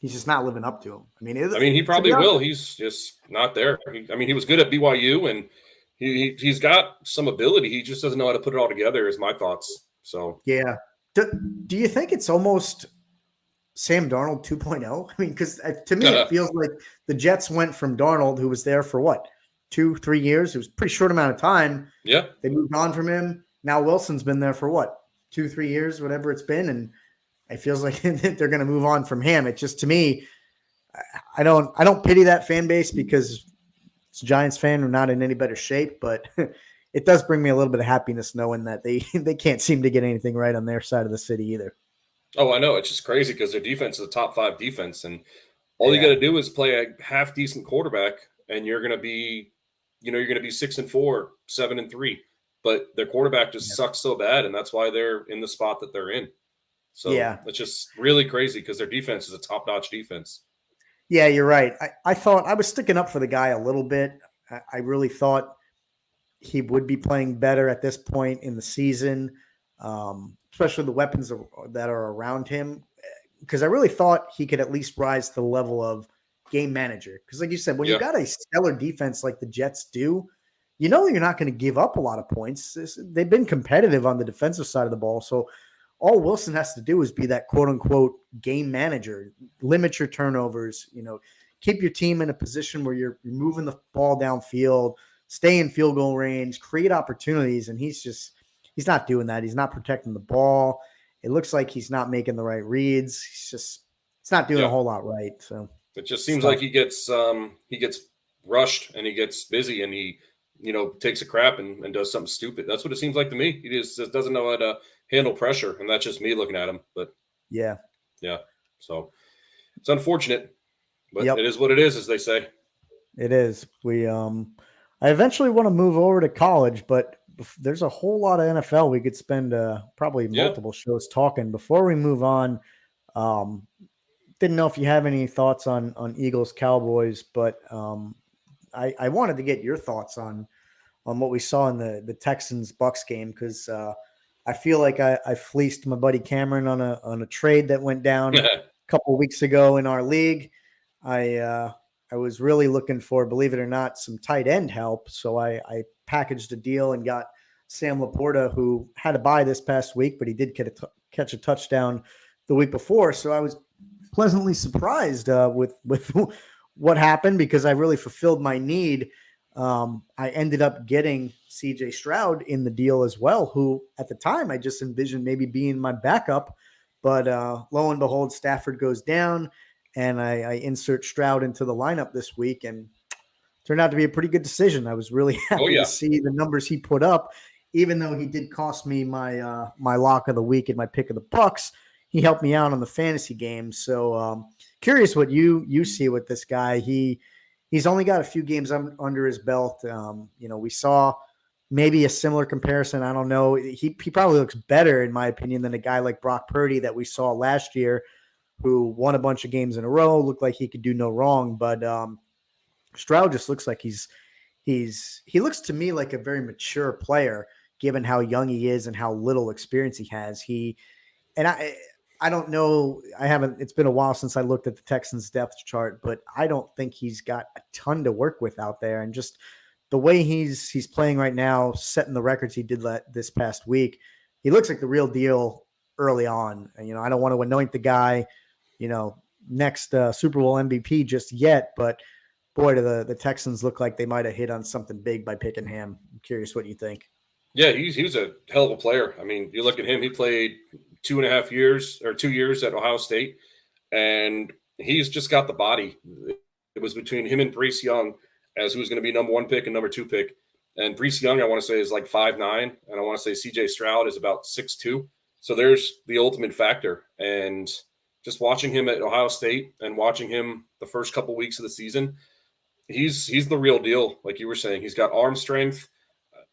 he's just not living up to them. I mean, he probably will. He's just not there. He was good at BYU, and he's got some ability. He just doesn't know how to put it all together, is my thoughts. So yeah. Do you think it's almost Sam Darnold 2.0? I mean, because to me, it feels like the Jets went from Darnold, who was there for what, 2-3 years? It was a pretty short amount of time. Yeah. They moved on from him. Now Wilson's been there for what, 2-3 years, whatever it's been. And it feels like they're going to move on from him. It just, to me, I don't pity that fan base because it's a Giants fan who are not in any better shape, but it does bring me a little bit of happiness knowing that they can't seem to get anything right on their side of the city either. Oh, I know. It's just crazy because their defense is a top 5 defense, and all you got to do is play a half decent quarterback, and you're going to be, you're going to be 6-4, 7-3. But their quarterback just sucks so bad, and that's why they're in the spot that they're in. So it's just really crazy because their defense is a top-notch defense. Yeah, you're right. I thought I was sticking up for the guy a little bit. I really thought he would be playing better at this point in the season, especially the weapons that are around him, because I really thought he could at least rise to the level of game manager. Because like you said, when you got a stellar defense like the Jets do, you're not going to give up a lot of points. They've been competitive on the defensive side of the ball. So all Wilson has to do is be that quote unquote game manager, limit your turnovers, keep your team in a position where you're moving the ball downfield, stay in field goal range, create opportunities. And he's not doing that. He's not protecting the ball. It looks like he's not making the right reads. He's not doing a whole lot right. So it just seems like he gets rushed and he gets busy and he, takes a crap and does something stupid. That's what it seems like to me. He just doesn't know how to handle pressure. And that's just me looking at him. But yeah. So it's unfortunate, but it is what it is, as they say. It is. I eventually want to move over to college, but there's a whole lot of NFL we could spend probably multiple shows talking. Before we move on, didn't know if you have any thoughts on Eagles Cowboys, but I wanted to get your thoughts on what we saw in the Texans Bucks game, because I feel like I fleeced my buddy Cameron on a trade that went down a couple of weeks ago in our league. I was really looking for, believe it or not, some tight end help. So I packaged a deal and got Sam Laporta, who had a bye this past week, but he did catch a touchdown the week before. So I was pleasantly surprised with what happened, because I really fulfilled my need. I ended up getting CJ Stroud in the deal as well, who at the time I just envisioned maybe being my backup. But lo and behold, Stafford goes down. And I insert Stroud into the lineup this week, and turned out to be a pretty good decision. I was really happy to see the numbers he put up, even though he did cost me my my lock of the week and my pick of the Bucks. He helped me out on the fantasy game. So curious what you see with this guy. He's only got a few games under his belt. We saw maybe a similar comparison. I don't know. He probably looks better, in my opinion, than a guy like Brock Purdy that we saw last year, who won a bunch of games in a row, looked like he could do no wrong. But Stroud just looks like he looks to me like a very mature player, given how young he is and how little experience he has. I don't know. It's been a while since I looked at the Texans depth chart, but I don't think he's got a ton to work with out there. And just the way he's playing right now, setting the records he did this past week, he looks like the real deal early on. I don't want to anoint the guy, next Super Bowl MVP just yet, but boy, do the Texans look like they might have hit on something big by picking him. I'm curious what you think. Yeah, he was a hell of a player. I mean, you look at him, he played 2.5 years or 2 years at Ohio State, and he's just got the body. It was between him and Bryce Young as who's going to be number 1 pick and number 2 pick. And Bryce Young, I want to say, is like 5'9", and I want to say CJ Stroud is about 6'2". So there's the ultimate factor. And just watching him at Ohio State and watching him the first couple weeks of the season, he's the real deal. Like you were saying, he's got arm strength.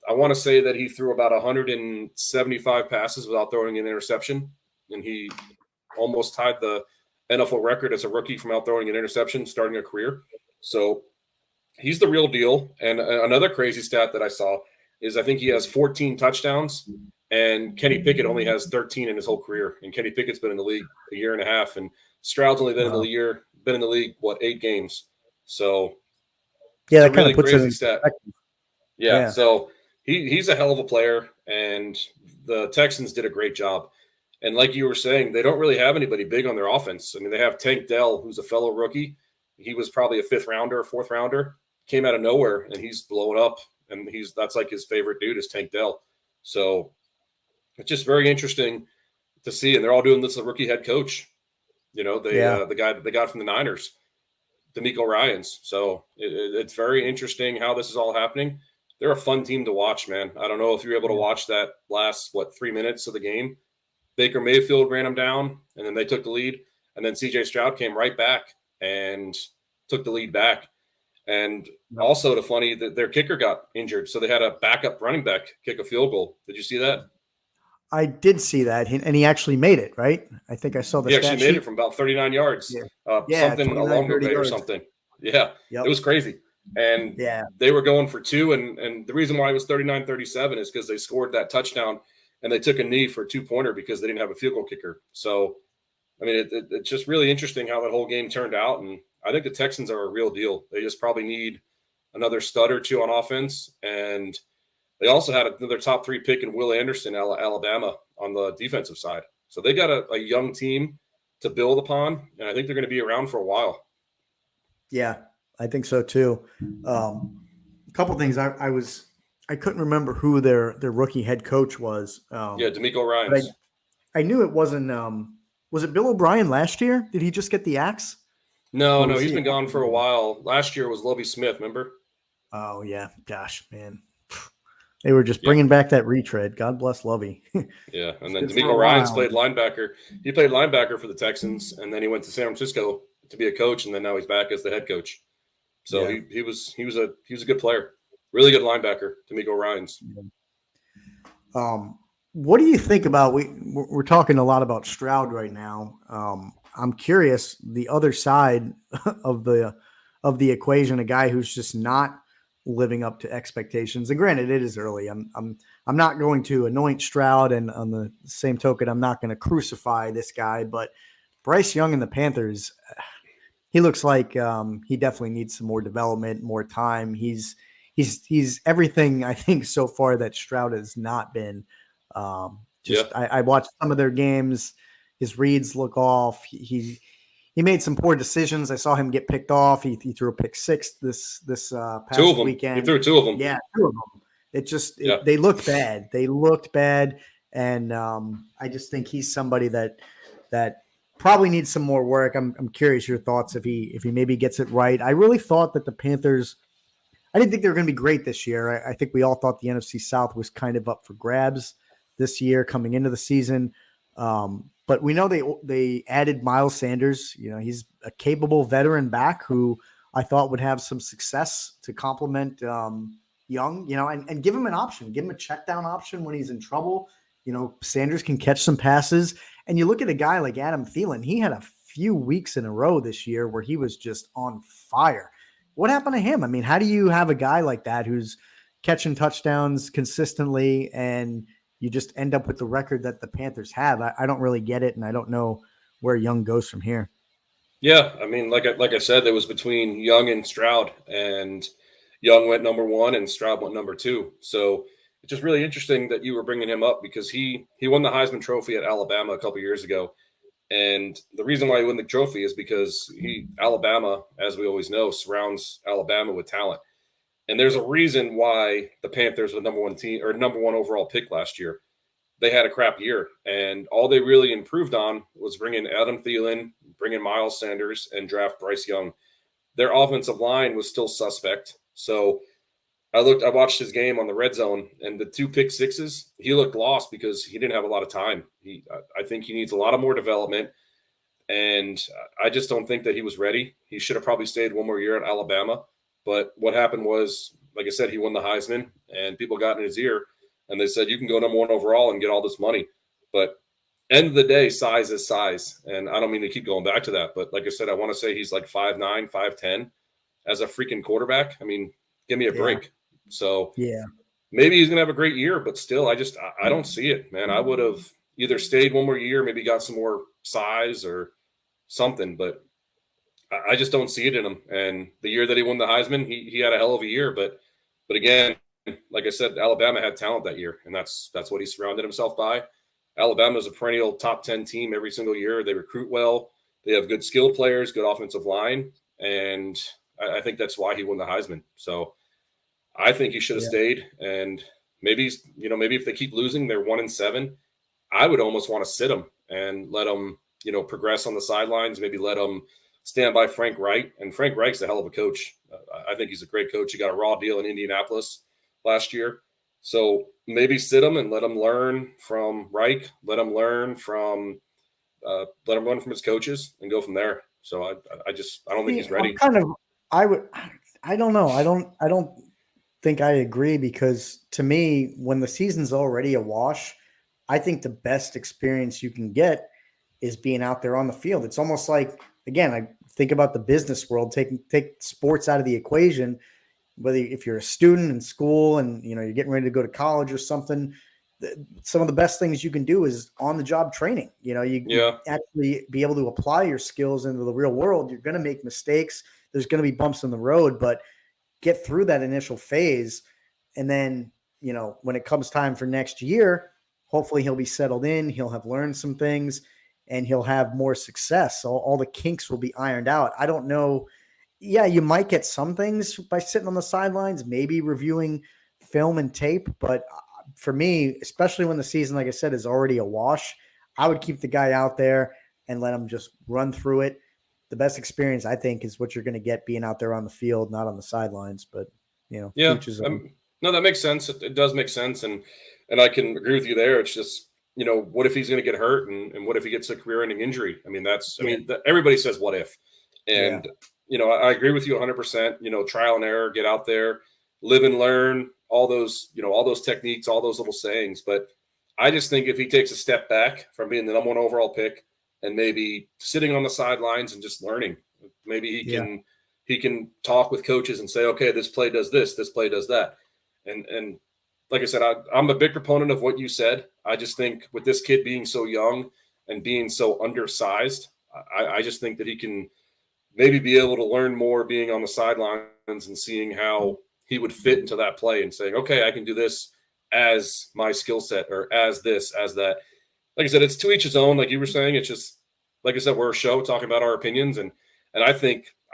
I want to say that he threw about 175 passes without throwing an interception, and he almost tied the NFL record as a rookie from out throwing an interception, starting a career. So he's the real deal. And another crazy stat that I saw is I think he has 14 touchdowns, and Kenny Pickett only has 13 in his whole career. And Kenny Pickett's been in the league a year and a half, and Stroud's only been in the league 8 games. So yeah, that kind of really puts crazy it stat. Yeah. So he's a hell of a player, and the Texans did a great job. And like you were saying, they don't really have anybody big on their offense. I mean, they have Tank Dell, who's a fellow rookie. He was probably a 5th rounder, 4th rounder, came out of nowhere, and he's blowing up. And that's like his favorite dude is Tank Dell. So it's just very interesting to see. And they're all doing this as a rookie head coach. The guy they got from the Niners, DeMeco Ryans. So it's very interesting how this is all happening. They're a fun team to watch, man. I don't know if you were able to watch that last 3 minutes of the game. Baker Mayfield ran them down, and then they took the lead. And then CJ Stroud came right back and took the lead back. And also that their kicker got injured, so they had a backup running back kick a field goal. Did you see that? I did see that, and he actually made it, right? I think I saw the He actually made it from about 39 yards. Something along the way or something. Yeah, It was crazy. And they were going for 2, and the reason why it was 39-37 is because they scored that touchdown, and they took a knee for a 2-pointer because they didn't have a field goal kicker. So, I mean, it's just really interesting how that whole game turned out, and I think the Texans are a real deal. They just probably need another stud or two on offense, and they also had another top 3 pick in Will Anderson, Alabama, on the defensive side. So they got a young team to build upon, and I think they're going to be around for a while. Yeah, I think so too. A couple things. I couldn't remember who their rookie head coach was. DeMeco Ryans. I knew it wasn't. Was it Bill O'Brien last year? Did he just get the axe? No, he's been gone for a while. Last year was Lovie Smith, remember? Oh, yeah. Gosh, man. They were just bringing back that retread. God bless Lovey. Yeah, and then DeMeco Ryans played linebacker. He played linebacker for the Texans, and then he went to San Francisco to be a coach, and then now he's back as the head coach. So he was a good player, really good linebacker, DeMeco Ryans. What do you think about we're talking a lot about Stroud right now? I'm curious the other side of the equation, a guy who's just not living up to expectations. And granted, it is early. I'm not going to anoint Stroud, and on the same token, I'm not going to crucify this guy. But Bryce Young and the Panthers, he looks like he definitely needs some more development, more time. He's everything I think so far that Stroud has not been. I watched some of their games. His reads look off. He made some poor decisions. I saw him get picked off. He threw a pick 6 this past weekend. He threw 2 of them. Yeah, 2 of them. They looked bad. They looked bad, and I just think he's somebody that probably needs some more work. I'm curious your thoughts if he maybe gets it right. I really thought that the Panthers. I didn't think they were going to be great this year. I think we all thought the NFC South was kind of up for grabs this year coming into the season. But we know they added Miles Sanders. He's a capable veteran back who I thought would have some success to complement Young, and give him an option, give him a check down option when he's in trouble. Sanders can catch some passes. And you look at a guy like Adam Thielen, he had a few weeks in a row this year where he was just on fire. What happened to him? I mean, how do you have a guy like that who's catching touchdowns consistently and you just end up with the record that the Panthers have? I don't really get it, and I don't know where Young goes from here. Yeah, I mean, like I said, it was between Young and Stroud, and Young went number 1 and Stroud went number 2. So it's just really interesting that you were bringing him up because he won the Heisman Trophy at Alabama a couple years ago. And the reason why he won the trophy is because Alabama, as we always know, surrounds Alabama with talent. And there's a reason why the Panthers were number 1 team or number 1 overall pick last year. They had a crap year, and all they really improved on was bringing Adam Thielen, bringing Miles Sanders, and draft Bryce Young. Their offensive line was still suspect. So I watched his game on the red zone, and the 2 pick 6s, he looked lost because he didn't have a lot of time. I think he needs a lot of more development, and I just don't think that he was ready. He should have probably stayed 1 more year at Alabama. But what happened was, like I said, he won the Heisman, and people got in his ear, and they said, you can go number 1 overall and get all this money. But end of the day, size is size. And I don't mean to keep going back to that, but like I said, I want to say he's like 5'9", 5'10", as a freaking quarterback. I mean, give me a break. So maybe he's going to have a great year, but still, I don't see it, man. I would have either stayed 1 more year, maybe got some more size or something, but I just don't see it in him. And the year that he won the Heisman, he had a hell of a year. But again, like I said, Alabama had talent that year, and that's what he surrounded himself by. Alabama's a perennial top 10 team every single year. They recruit well. They have good skilled players, good offensive line. And I think that's why he won the Heisman. So I think he should have stayed. And maybe, maybe if they keep losing, they're 1-7. I would almost want to sit him and let him, progress on the sidelines. Maybe let him stand by Frank Reich. And Frank Reich's a hell of a coach. I think he's a great coach. He got a raw deal in Indianapolis last year. So maybe sit him and let him learn from Reich. Let him learn from his coaches and go from there. So I don't think he's ready. I don't know. I don't think I agree, because to me, when the season's already a wash, I think the best experience you can get is being out there on the field. It's almost like, again, I think about the business world, take sports out of the equation. Whether if you're a student in school and you're getting ready to go to college or something, some of the best things you can do is on the job training. You actually be able to apply your skills into the real world. You're going to make mistakes. There's going to be bumps in the road, but get through that initial phase. And then, when it comes time for next year, hopefully he'll be settled in. He'll have learned some things and he'll have more success. So all the kinks will be ironed out. I don't know. Yeah, you might get some things by sitting on the sidelines, maybe reviewing film and tape. But for me, especially when the season, like I said, is already a wash, I would keep the guy out there and let him just run through it. The best experience, I think, is what you're going to get being out there on the field, not on the sidelines. But, no, that makes sense. It does make sense. And I can agree with you there. It's just, what if he's going to get hurt and what if he gets a career-ending injury? I mean, everybody says what if. And I agree with you 100%, trial and error, get out there, live and learn, all those techniques, all those little sayings. But I just think if he takes a step back from being the number 1 overall pick and maybe sitting on the sidelines and just learning, maybe he can talk with coaches and say, okay, this play does this play does that. And like I said, I'm a big proponent of what you said. I just think with this kid being so young and being so undersized, I just think that he can maybe be able to learn more being on the sidelines and seeing how he would fit into that play and saying, okay, I can do this as my skill set or as this, as that. Like I said, it's to each his own. Like you were saying, it's just, like I said, we're a show talking about our opinions. And I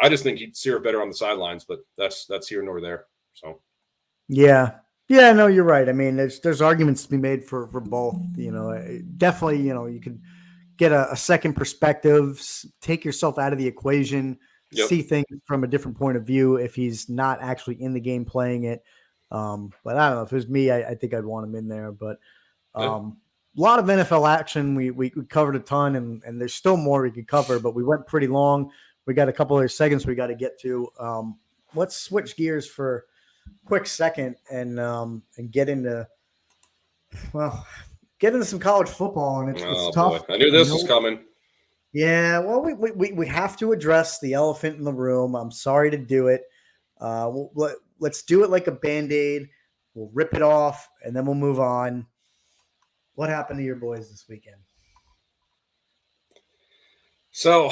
just think he'd steer better on the sidelines, but that's here nor there. So. Yeah. Yeah, no, you're right. I mean, there's arguments to be made for both, definitely, you could get a second perspective, take yourself out of the equation, see things from a different point of view if he's not actually in the game playing it. But I don't know, if it was me, I think I'd want him in there. But a lot of NFL action. We covered a ton, and there's still more we could cover, but we went pretty long. We got a couple other segments we got to get to. Let's switch gears for a quick second and get into some college football, and it's tough. Boy. I knew this was coming. Yeah, well, we have to address the elephant in the room. I'm sorry to do it. Let's do it like a Band-Aid. We'll rip it off, and then we'll move on. What happened to your boys this weekend? So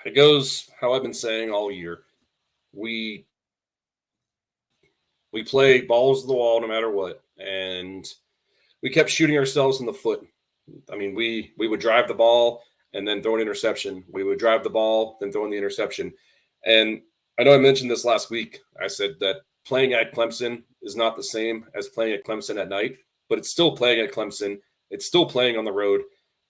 it goes how I've been saying all year. We play balls to the wall no matter what, and we kept shooting ourselves in the foot. I mean, we would drive the ball and then throw an interception. We would drive the ball, then throw in the interception. And I know I mentioned this last week. I said that playing at Clemson is not the same as playing at Clemson at night, but it's still playing at Clemson. It's still playing on the road.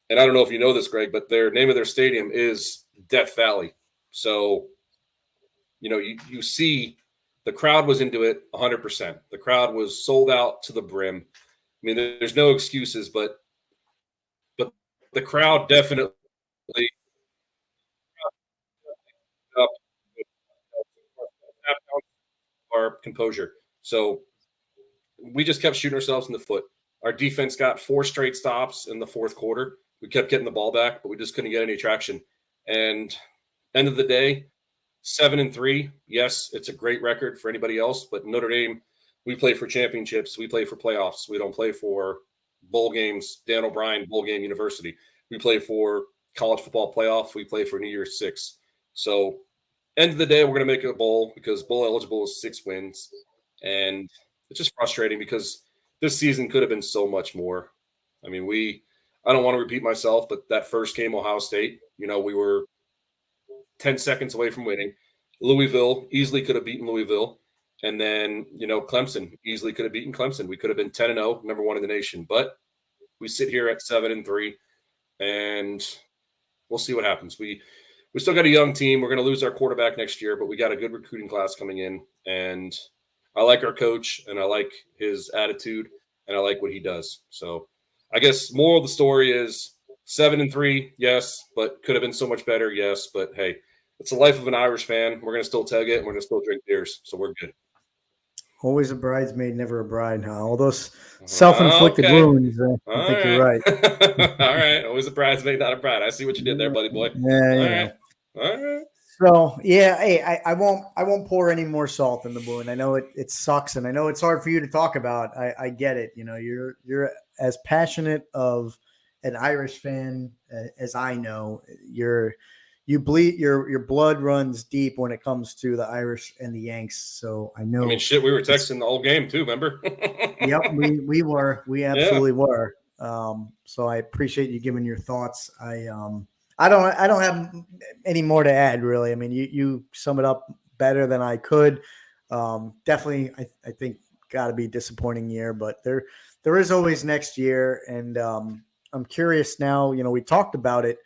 And I don't know if you know this, Greg, but their name of their stadium is Death Valley. So, you see the crowd was into it 100%. The crowd was sold out to the brim. I mean, there's no excuses, but the crowd definitely our composure. So we just kept shooting ourselves in the foot. Our defense got 4 straight stops in the fourth quarter. We kept getting the ball back, but we just couldn't get any traction. And end of the day, 7-3. Yes, it's a great record for anybody else, but Notre Dame, we play for championships. We play for playoffs. We don't play for bowl games, Dan O'Brien, bowl game university. We play for college football playoff. We play for New Year's 6. So end of the day, we're going to make a bowl because bowl eligible is 6 wins. And it's just frustrating because this season could have been so much more. I mean, we I don't want to repeat myself, but that first game, Ohio State, we were 10 seconds away from winning. Louisville easily could have beaten Louisville. And then, Clemson easily could have beaten Clemson. We could have been 10-0, number one in the nation. But we sit here at 7-3, and we'll see what happens. We still got a young team. We're going to lose our quarterback next year, but we got a good recruiting class coming in. And I like our coach, and I like his attitude, and I like what he does. So I guess moral of the story is 7-3, yes, but could have been so much better, yes. But hey, it's the life of an Irish fan. We're going to still tug it, and we're going to still drink beers, so we're good. Always a bridesmaid, never a bride, huh? All those self-inflicted wounds. I think you're right. All right. Always a bridesmaid, not a bride. I see what you did there, buddy boy. Yeah, All right. So yeah, hey, I won't pour any more salt in the wound. I know it sucks, and I know it's hard for you to talk about. I get it. You're as passionate of an Irish fan as I know. You bleed, your blood runs deep when it comes to the Irish and the Yanks. So I know. I mean, shit, we were texting the whole game too. Remember? Yep, we absolutely were. So I appreciate you giving your thoughts. I don't have any more to add, really. I mean, you sum it up better than I could. Definitely, I think got to be a disappointing year, but there is always next year, and I'm curious now. We talked about it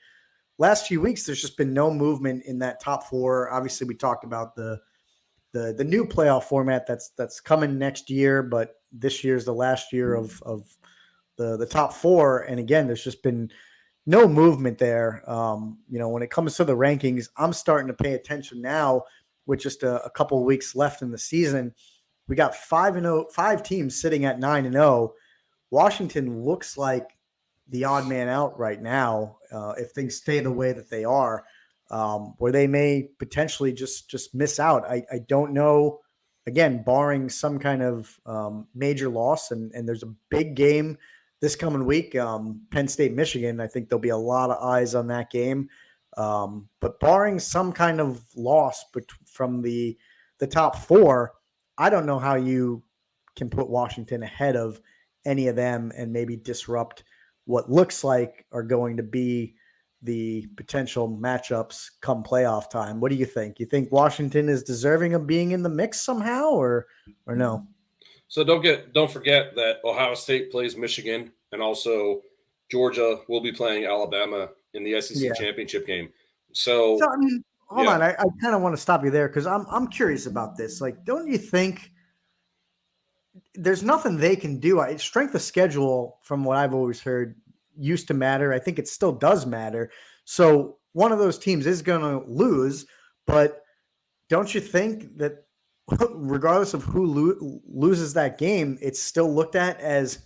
last few weeks. There's just been no movement in that top four. Obviously, we talked about the new playoff format that's coming next year, but this year's the last year of the top four, and again, there's just been no movement there. When it comes to the rankings, I'm starting to pay attention now with just a couple of weeks left in the season. We got 5 teams sitting at 9-0. Washington looks like the odd man out right now if things stay the way that they are, where they may potentially just miss out. I don't know. Again, barring some kind of major loss, and there's a big game this coming week, Penn State, Michigan. I think there'll be a lot of eyes on that game. But barring some kind of loss from the top four, I don't know how you can put Washington ahead of any of them and maybe disrupt what looks like are going to be the potential matchups come playoff time. What do you think? You think Washington is deserving of being in the mix somehow, or no? So don't forget that Ohio State plays Michigan, and also Georgia will be playing Alabama in the SEC championship game. So I mean, hold on, I kind of want to stop you there because I'm curious about this. Like, don't you think there's nothing they can do? Strength of schedule, from what I've always heard, used to matter. I think it still does matter. So one of those teams is going to lose, but don't you think that regardless of who loses that game, it's still looked at as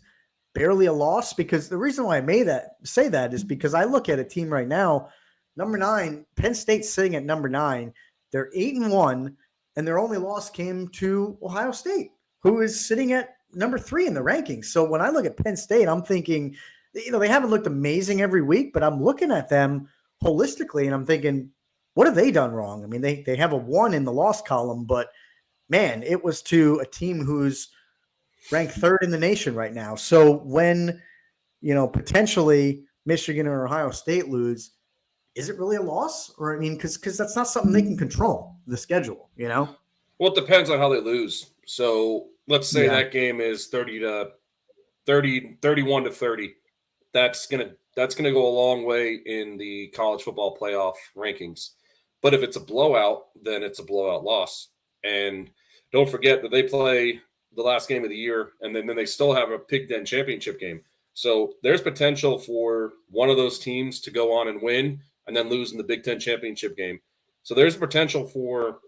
barely a loss? Because the reason why I say that is because I look at a team right now, number 9, Penn State's sitting at number 9. They're 8-1, and their only loss came to Ohio State, who is sitting at number 3 in the rankings. So when I look at Penn State, I'm thinking, they haven't looked amazing every week, but I'm looking at them holistically, and I'm thinking, what have they done wrong? I mean, they have a 1 in the loss column, but man, it was to a team who's ranked 3rd in the nation right now. So when, potentially Michigan or Ohio State lose, is it really a loss? Or, I mean, because that's not something they can control, the schedule, Well, it depends on how they lose. So let's say that game is 31-30. That's gonna go a long way in the college football playoff rankings. But if it's a blowout, then it's a blowout loss. And don't forget that they play the last game of the year, and then they still have a Big Ten championship game. So there's potential for one of those teams to go on and win and then lose in the Big Ten championship game. So there's potential for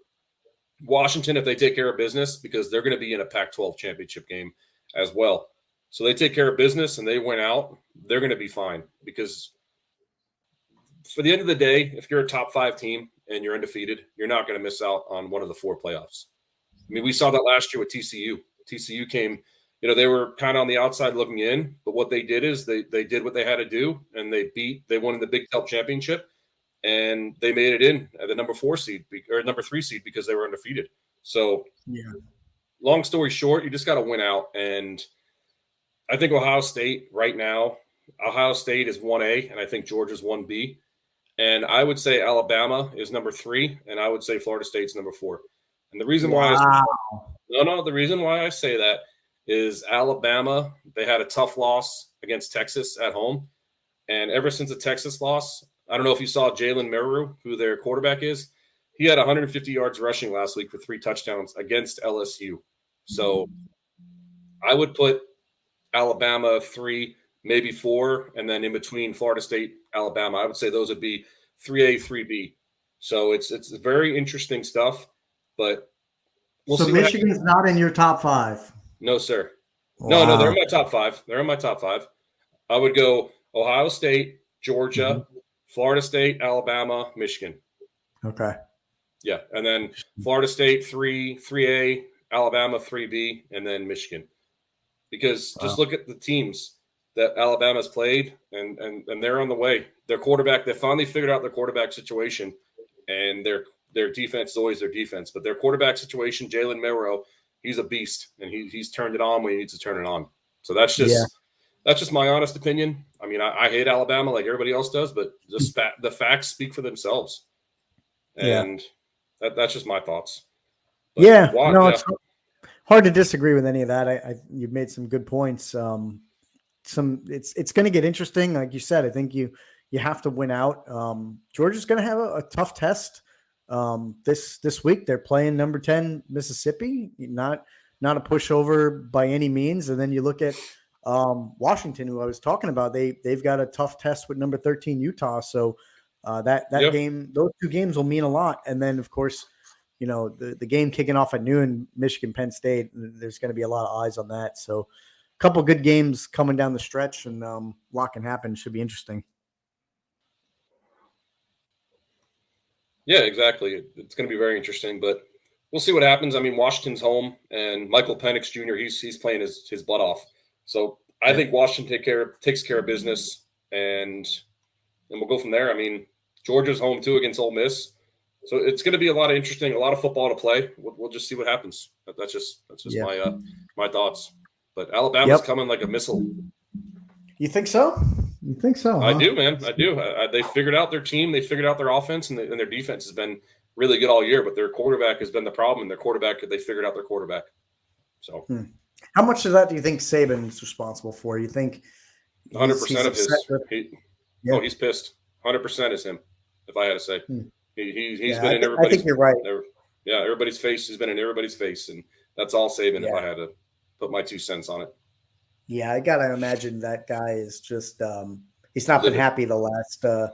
Washington if they take care of business, because they're going to be in a Pac-12 championship game as well. So they take care of business and they win out, they're going to be fine, because for the end of the day, if you're a top 5 team and you're undefeated, you're not going to miss out on one of the 4 playoffs. I mean, we saw that last year with TCU. TCU came, they were kind of on the outside looking in, but what they did is they did what they had to do, and they won the Big 12 championship, and they made it in at the number 4 seed or number 3 seed because they were undefeated. So, long story short, you just got to win out. And I think Ohio State right now, Ohio State is 1A, and I think Georgia's 1B. And I would say Alabama is number 3, and I would say Florida State's number 4. And the reason why the reason why I say that is Alabama, they had a tough loss against Texas at home. And ever since the Texas loss, I don't know if you saw Jalen Milroe, who their quarterback is. He had 150 yards rushing last week for 3 touchdowns against LSU. So I would put Alabama 3, maybe 4, and then in between Florida State, Alabama. I would say those would be 3A, 3B. So it's very interesting stuff, but we'll see. So Michigan's not in your top 5? No, sir. Wow. No, they're in my top 5. They're in my top 5. I would go Ohio State, Georgia, Florida State, Alabama, Michigan. Okay. Yeah, and then Florida State 3A, Alabama 3B, and then Michigan. Because just look at the teams that Alabama's played, and they're on the way. Their quarterback, they finally figured out their quarterback situation, and their defense is always their defense. But their quarterback situation, Jalen Milroe, he's a beast, and he's turned it on when he needs to turn it on. So that's just my honest opinion. I mean, I hate Alabama like everybody else does, but just the facts speak for themselves. And that's just my thoughts. But it's hard to disagree with any of that. You've made some good points. It's going to get interesting, like you said. I think you have to win out. Georgia's going to have a tough test this week. They're playing number 10 Mississippi, not a pushover by any means. And then you look at Washington, who I was talking about. They've got a tough test with number 13 Utah. So that game, those 2 games will mean a lot. And then of course, the game kicking off at noon, Michigan, Penn State, there's going to be a lot of eyes on that. So a couple good games coming down the stretch, and a lot can happen. Should be interesting. Yeah, exactly. It's going to be very interesting, but we'll see what happens. I mean, Washington's home, and Michael Penix Jr., he's playing his butt off. So I think Washington takes care of business, and we'll go from there. I mean, Georgia's home too against Ole Miss. So it's going to be a lot of football to play. We'll just see what happens. That's just my thoughts. But Alabama's coming like a missile. You think so? You think so? Huh? I do, man. I do. They figured out their team. They figured out their offense, and their defense has been really good all year. But their quarterback has been the problem. And they figured out their quarterback. So, how much of that do you think Saban's responsible for? You think 100% of his? He's pissed. 100% is him. If I had to say. He's been in everybody's. I think you're right. Everybody's face. He's been in everybody's face, and that's all Saban. If I had to put my 2 cents on it. Yeah, I gotta imagine that guy is just he's not been happy the last at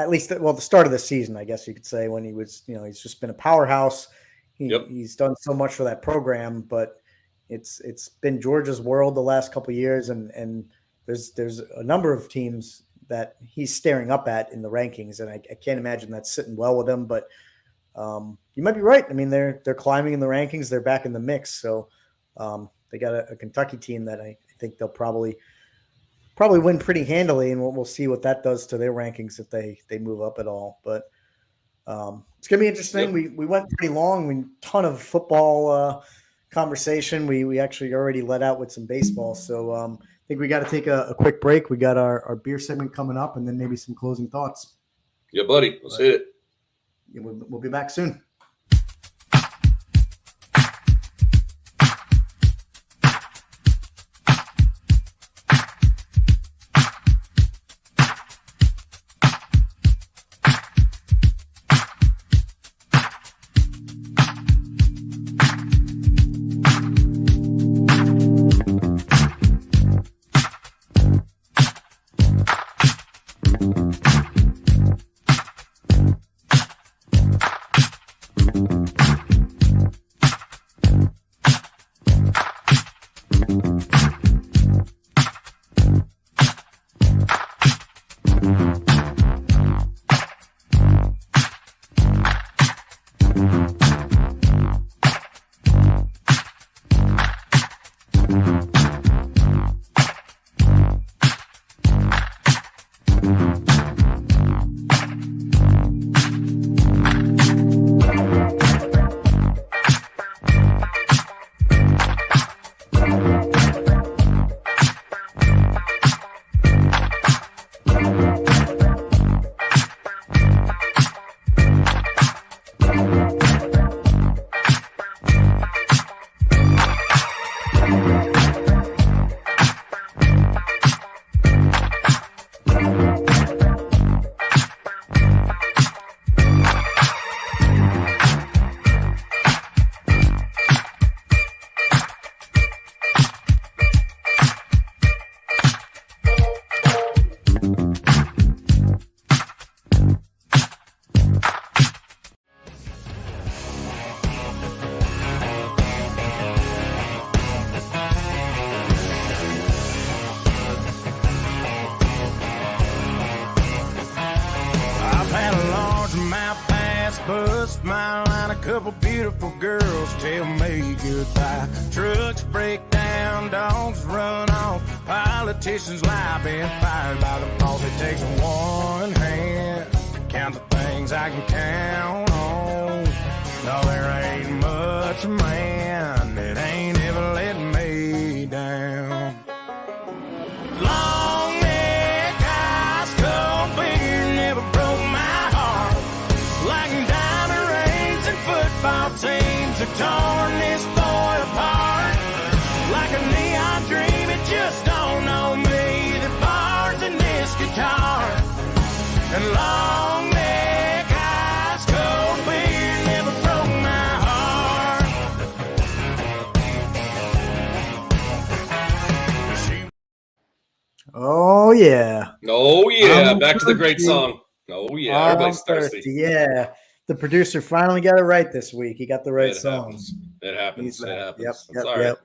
least the start of the season, I guess you could say, when he was he's just been a powerhouse. He's done so much for that program, but it's been Georgia's world the last couple of years, and there's a number of teams that he's staring up at in the rankings, and I can't imagine that's sitting well with him. But you might be right. I mean, they're climbing in the rankings. They're back in the mix. So they got a Kentucky team that I think they'll probably win pretty handily, and we'll see what that does to their rankings if they move up at all. But it's gonna be interesting. We went pretty long. Ton of football conversation. We actually already let out with some baseball. So I think we got to take a quick break. We got our beer segment coming up, and then maybe some closing thoughts. Yeah, buddy. Let's hit it. We'll be back soon. put a smile on a couple beautiful girls tell me goodbye. Trucks break down, dogs run off, politicians lie, been fired by the boss. It takes one hand to count the things I can count on. No, there ain't much man that ain't ever let me down. Long neck, ice cold beer never broke my heart. Like diamond rings and football teams have torn this boy apart. Like a neon dream, it just don't know me. The bars in this guitar and long neck, ice cold beer never broke my heart. Oh yeah. Oh yeah, I'm back to the great thirsty. song. Oh yeah, everybody's I'm thirsty. Yeah. The producer finally got it right this week. He got the right It song. happens. It happens. He's It back. happens. Yep, It's all right.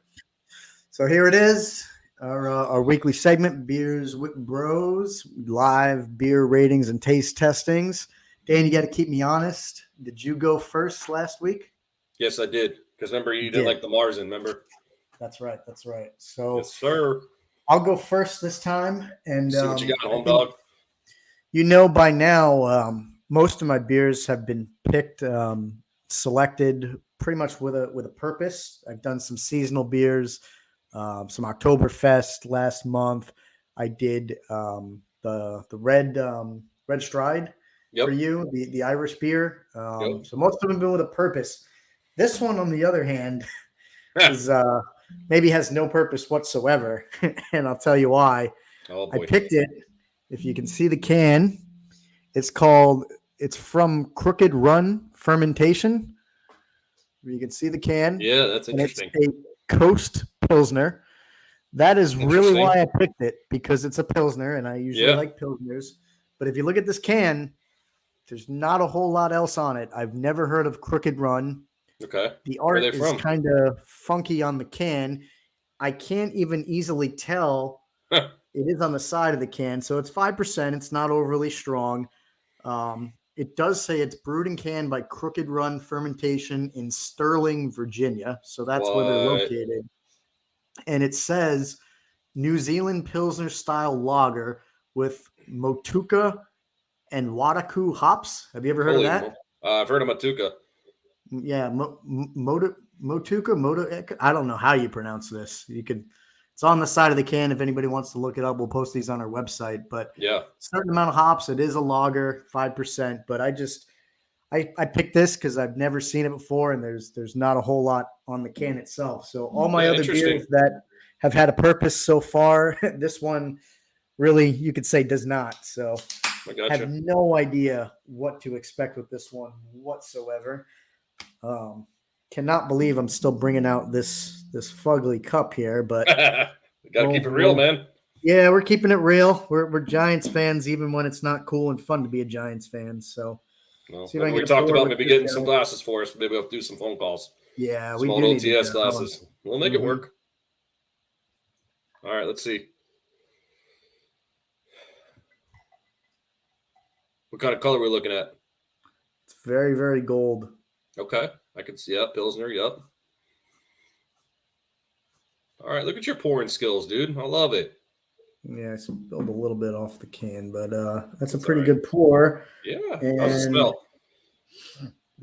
So here it is, our weekly segment, Beers with Bros, live beer ratings and taste testings. Dan, you got to keep me honest. Did you go first last week? Yes, I did. Because remember, you You didn't did. like the Marzen, remember? That's right. That's right. So Yes, sir. I'll go first this time. And See what you got, I home think dog. you know by now, most of my beers have been picked, selected pretty much with a purpose. I've done some seasonal beers, some Oktoberfest last month. I did the red stride Yep. for you, the Irish beer. Yep. So most of them have been with a purpose. This one, on the other hand, Yeah. is maybe has no purpose whatsoever, and I'll tell you why. Oh I boy. picked it. If you can see the can, it's from Crooked Run Fermentation. You can see the can. Yeah, that's And it's interesting. a Coast Pilsner. That is really Interesting. why I picked it, because it's a Pilsner, and I usually Yeah. like Pilsners. But if you look at this can, there's not a whole lot else on it. I've never heard of Crooked Run. Okay. The Where are art they is from? kind of funky on the can. I can't even easily tell. Huh. It is on the side of the can, so it's 5%. It's not overly strong. It does say it's brewed and canned by Crooked Run Fermentation in Sterling, Virginia. So that's where they're What? located. And it says New Zealand Pilsner style lager with Motueka and Wataku hops. Have you ever heard Holy of that? I've heard of Matuka. Yeah, Motueka. I don't know how you pronounce this. It's on the side of the can. If anybody wants to look it up, we'll post these on our website. But Yeah. certain amount of hops. It is a lager, 5%. But I picked this because I've never seen it before, and there's not a whole lot on the can itself. So all my Yeah, other interesting. beers that have had a purpose so far, this one really, you could say, does not. So I I gotcha. have no idea what to expect with this one whatsoever. Cannot believe I'm still bringing out this fugly cup here, but Gotta keep it real, man. yeah, we're keeping it real. We're Giants fans, even when it's not cool and fun to be a Giants fan. So Well, see if I can we get a talked pour about with maybe this getting guy. some glasses for us. Maybe we'll have to do some phone calls. yeah, we Small do need to OTS do that. glasses. We'll make it Mhm. work. All right, let's see. What kind of color are we looking at? It's very, very gold. Okay. I can see. Yep. Pilsner. Yep. All right. Look at your pouring skills, dude. I love it. Yeah, I spilled a little bit off the can, but that's a That's pretty all right. good pour. Yeah. How's it And- smell?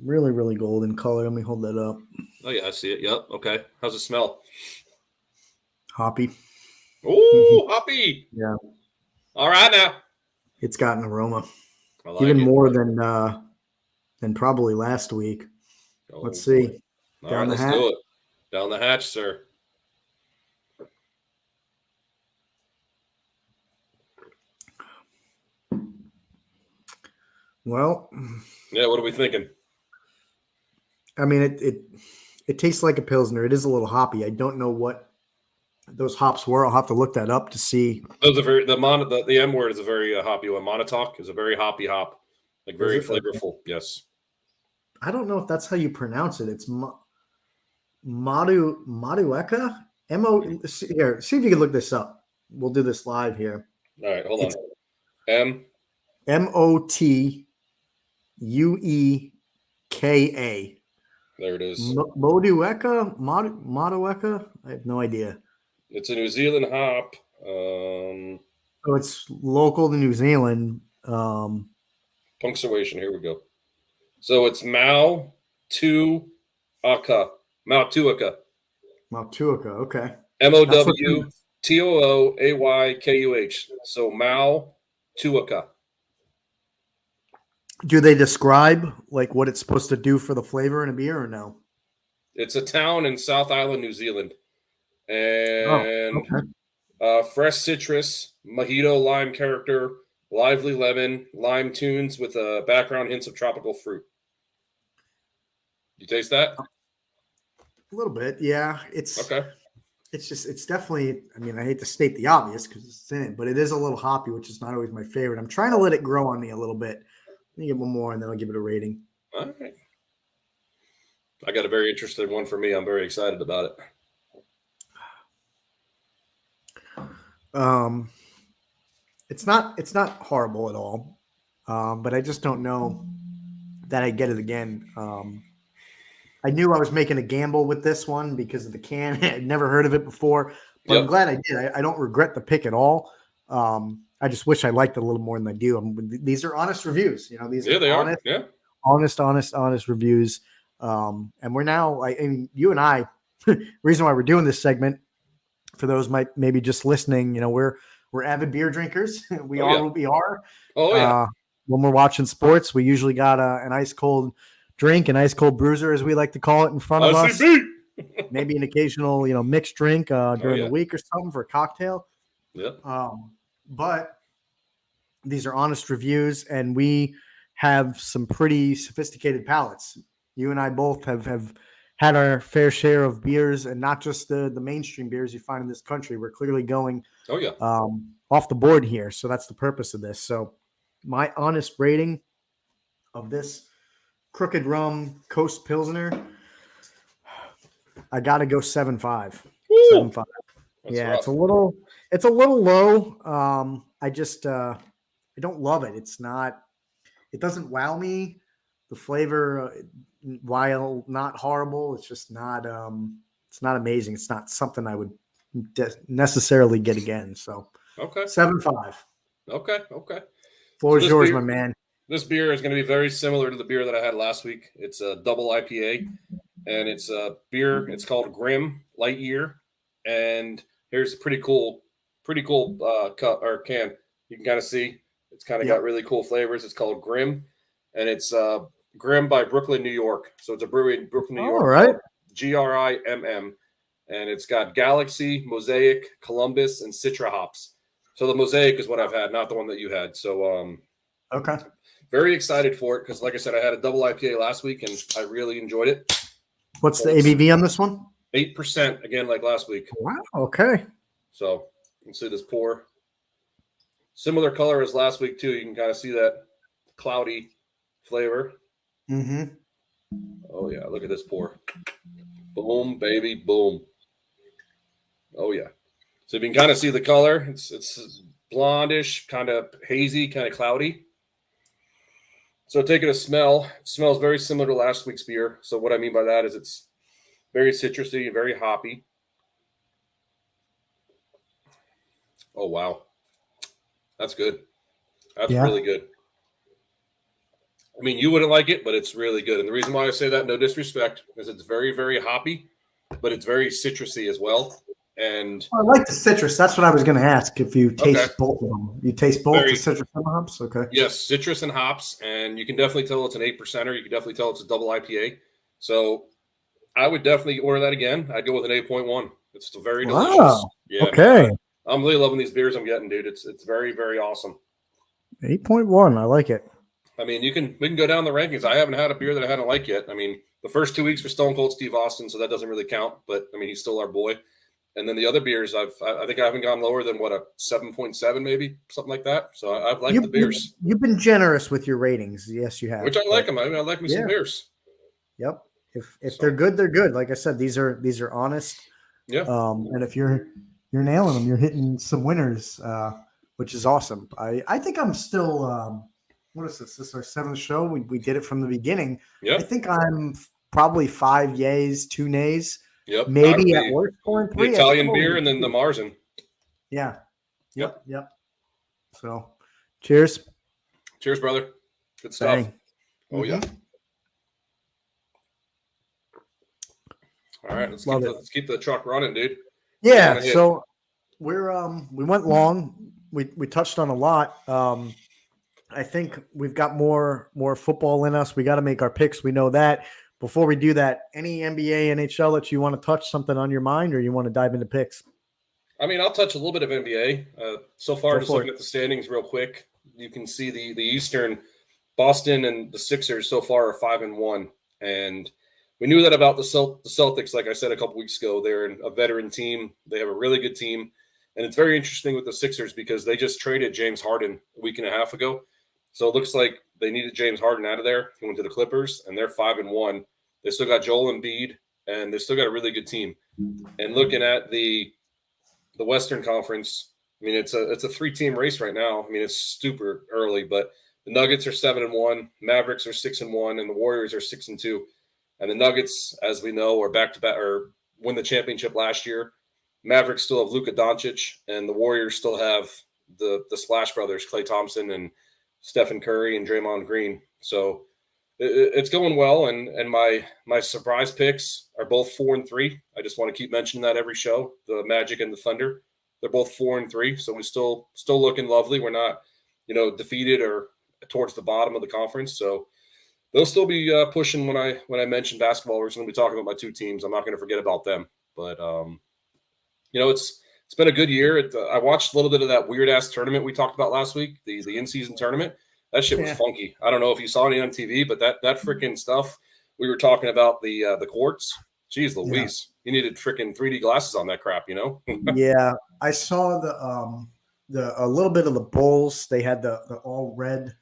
Really, really golden color. Let me hold that up. Oh, yeah. I see it. Yep. Okay. How's it smell? Hoppy. Ooh, hoppy. Yeah. All right now. It's got an aroma. I like Even it. more than probably last week. Oh, Let's see. boy. All Down right, the let's hatch? do it. Down the hatch, sir. Well, Yeah, what are we thinking? I mean, it tastes like a Pilsner. It is a little hoppy. I don't know what those hops were. I'll have to look that up to see. Those are the M word is a very hoppy one. Montauk is a very hoppy hop, like very Is it? Okay. flavorful. Yes. I don't know if that's how you pronounce it. It's Madueka? Here, see if you can look this up. We'll do this live here. All right, hold on. It's- M. Motueka. There it is. Motueka? I have no idea. It's a New Zealand hop. So it's local to New Zealand. Punctuation. Here we go. So it's Mautuaka. Mautuaka. Motueka. Okay. Mowtooaykuh. So Mautuaka. Do they describe like what it's supposed to do for the flavor in a beer or no? It's a town in South Island, New Zealand. And Okay. fresh citrus, mojito lime character, lively lemon, lime tunes with background hints of tropical fruit. You taste that? A little bit, yeah. It's Okay. it's definitely. I mean, I hate to state the obvious because it's in it, but it is a little hoppy, which is not always my favorite. I'm trying to let it grow on me a little bit. Let me get one more, and then I'll give it a rating. All right. I got a very interesting one for me. I'm very excited about it. It's not horrible at all, but I just don't know that I get it again. I knew I was making a gamble with this one because of the can. I'd never heard of it before, but I'm Yep. glad I did. I don't regret the pick at all. I just wish I liked it a little more than I do. These are honest reviews, you know. These Yeah, are they honest, are. Yeah. honest reviews. And we're now, I mean, you and I. Reason why we're doing this segment, for those maybe just listening, you know, we're avid beer drinkers. We Oh, are yeah. what we are. Oh, yeah. When we're watching sports, we usually got an ice cold drink, an ice cold bruiser, as we like to call it, in front of us. ICB. Maybe an occasional, you know, mixed drink during yeah. the week or something for a cocktail. Yep. But these are honest reviews, and we have some pretty sophisticated palates. You and I both have had our fair share of beers, and not just the mainstream beers you find in this country. We're clearly going Oh, yeah. off the board here, so that's the purpose of this. So my honest rating of this Crooked Rum Coast Pilsner, I got to go 7.5. Woo! 7.5. That's Yeah, rough. it's a little low. I just I don't love it. It doesn't wow me. The flavor, while not horrible, it's just not it's not amazing. It's not something I would necessarily get again. So Okay. 7.5. Okay. Okay. Floor is this yours, beer- my man. This beer is going to be very similar to the beer that I had last week. It's a double IPA, and it's a beer. It's called Grim Light Year, and here's a pretty cool cup or can. You can kind of see it's kind of Yep. got really cool flavors. It's called Grim, and it's Grim by Brooklyn, New York. So it's a brewery in Brooklyn, New York. All right. called GRIMM, and it's got Galaxy, Mosaic, Columbus, and Citra hops. So the Mosaic is what I've had, not the one that you had. So Okay. very excited for it because, like I said, I had a double IPA last week and I really enjoyed it. What's the ABV on this one? 8% again, like last week. Wow. Okay. So you can see this pour. Similar color as last week, too. You can kind of see that cloudy flavor. Mm-hmm. Oh, yeah. Look at this pour. Boom, baby, boom. Oh, yeah. So you can kind of see the color. It's blondish, kind of hazy, kind of cloudy. So taking a smell, it smells very similar to last week's beer. So what I mean by that is it's very citrusy and very hoppy. Oh, wow. That's good. That's Yeah. really good. I mean, you wouldn't like it, but it's really good. And the reason why I say that, no disrespect, is it's very, very hoppy, but it's very citrusy as well. And I like the citrus. That's what I was going to ask. If you taste Okay. both of them, you taste both Very- the citrus and the hops. Okay. yes, citrus and hops. And you can definitely tell it's an 8%er. You can definitely tell it's a double IPA. So I would definitely order that again. I'd go with an 8.1. It's still very delicious. Wow. Yeah. Okay. I'm really loving these beers I'm getting, dude. It's very, very awesome. 8.1. I like it. I mean, we can go down the rankings. I haven't had a beer that I hadn't liked yet. I mean, the first 2 weeks were Stone Cold Steve Austin, so that doesn't really count. But I mean, he's still our boy. And then the other beers, I think I haven't gone lower than what, a 7.7, maybe something like that. So I've liked the beers, You've been generous with your ratings. Yes, you have. which I like them. I mean, I like me some Yeah. beers. Yep. If So- they're good, they're good. Like I said, these are honest. Yeah. And if you're nailing them, you're hitting some winners, which is awesome. I think I'm still what is this? This is our 7th show. We did it from the beginning. I Yep. think I'm probably 5 yays, 2 nays, Yep. maybe Out of at worst 4 and the 3. Italian beer and then the Marzen. Yeah. Yep. So, cheers. Cheers, brother. Good stuff. Bang. Oh, yeah. Mhm. All right. Let's Love let's keep the truck running, dude. Yeah. wanna hit? So we're we went long. We touched on a lot. I think we've got more football in us. We got to make our picks. We know that. Before we do that, any NBA, NHL that you want to touch, something on your mind, or you want to dive into picks? I mean, I'll touch a little bit of NBA. So far, Go just for looking it. at the standings real quick, you can see the Eastern, Boston and the Sixers so far are 5-1, and we knew that about the Celtics. Like I said a couple weeks ago, they're a veteran team. They have a really good team, and it's very interesting with the Sixers because they just traded James Harden a week and a half ago. So it looks like they needed James Harden out of there. He went to the Clippers, and they're 5-1. They still got Joel Embiid, and they still got a really good team. And looking at the Western Conference, I mean, it's a 3-team race right now. I mean, it's super early, but the Nuggets are 7-1, Mavericks are 6-1, and the Warriors are 6-2. And the Nuggets, as we know, are back-to-back or win the championship last year. Mavericks still have Luka Doncic, and the Warriors still have the Splash Brothers, Klay Thompson and Stephen Curry and Draymond Green. So it's going well, and my surprise picks are both 4-3. I just want to keep mentioning that every show. The Magic and the Thunder, they're both 4-3. So we're still looking lovely. We're not, defeated or towards the bottom of the conference. So they'll still be pushing when I mention basketball. We're going to be talking about my 2 teams. I'm not going to forget about them. But it's been a good year. I watched a little bit of that weird ass tournament we talked about last week, the in-season tournament. That shit was funky. I don't know if you saw any on TV, but that freaking stuff we were talking about the courts. Jeez Louise, you needed freaking 3D glasses on that crap, Yeah, I saw a little bit of the Bulls. They had the all red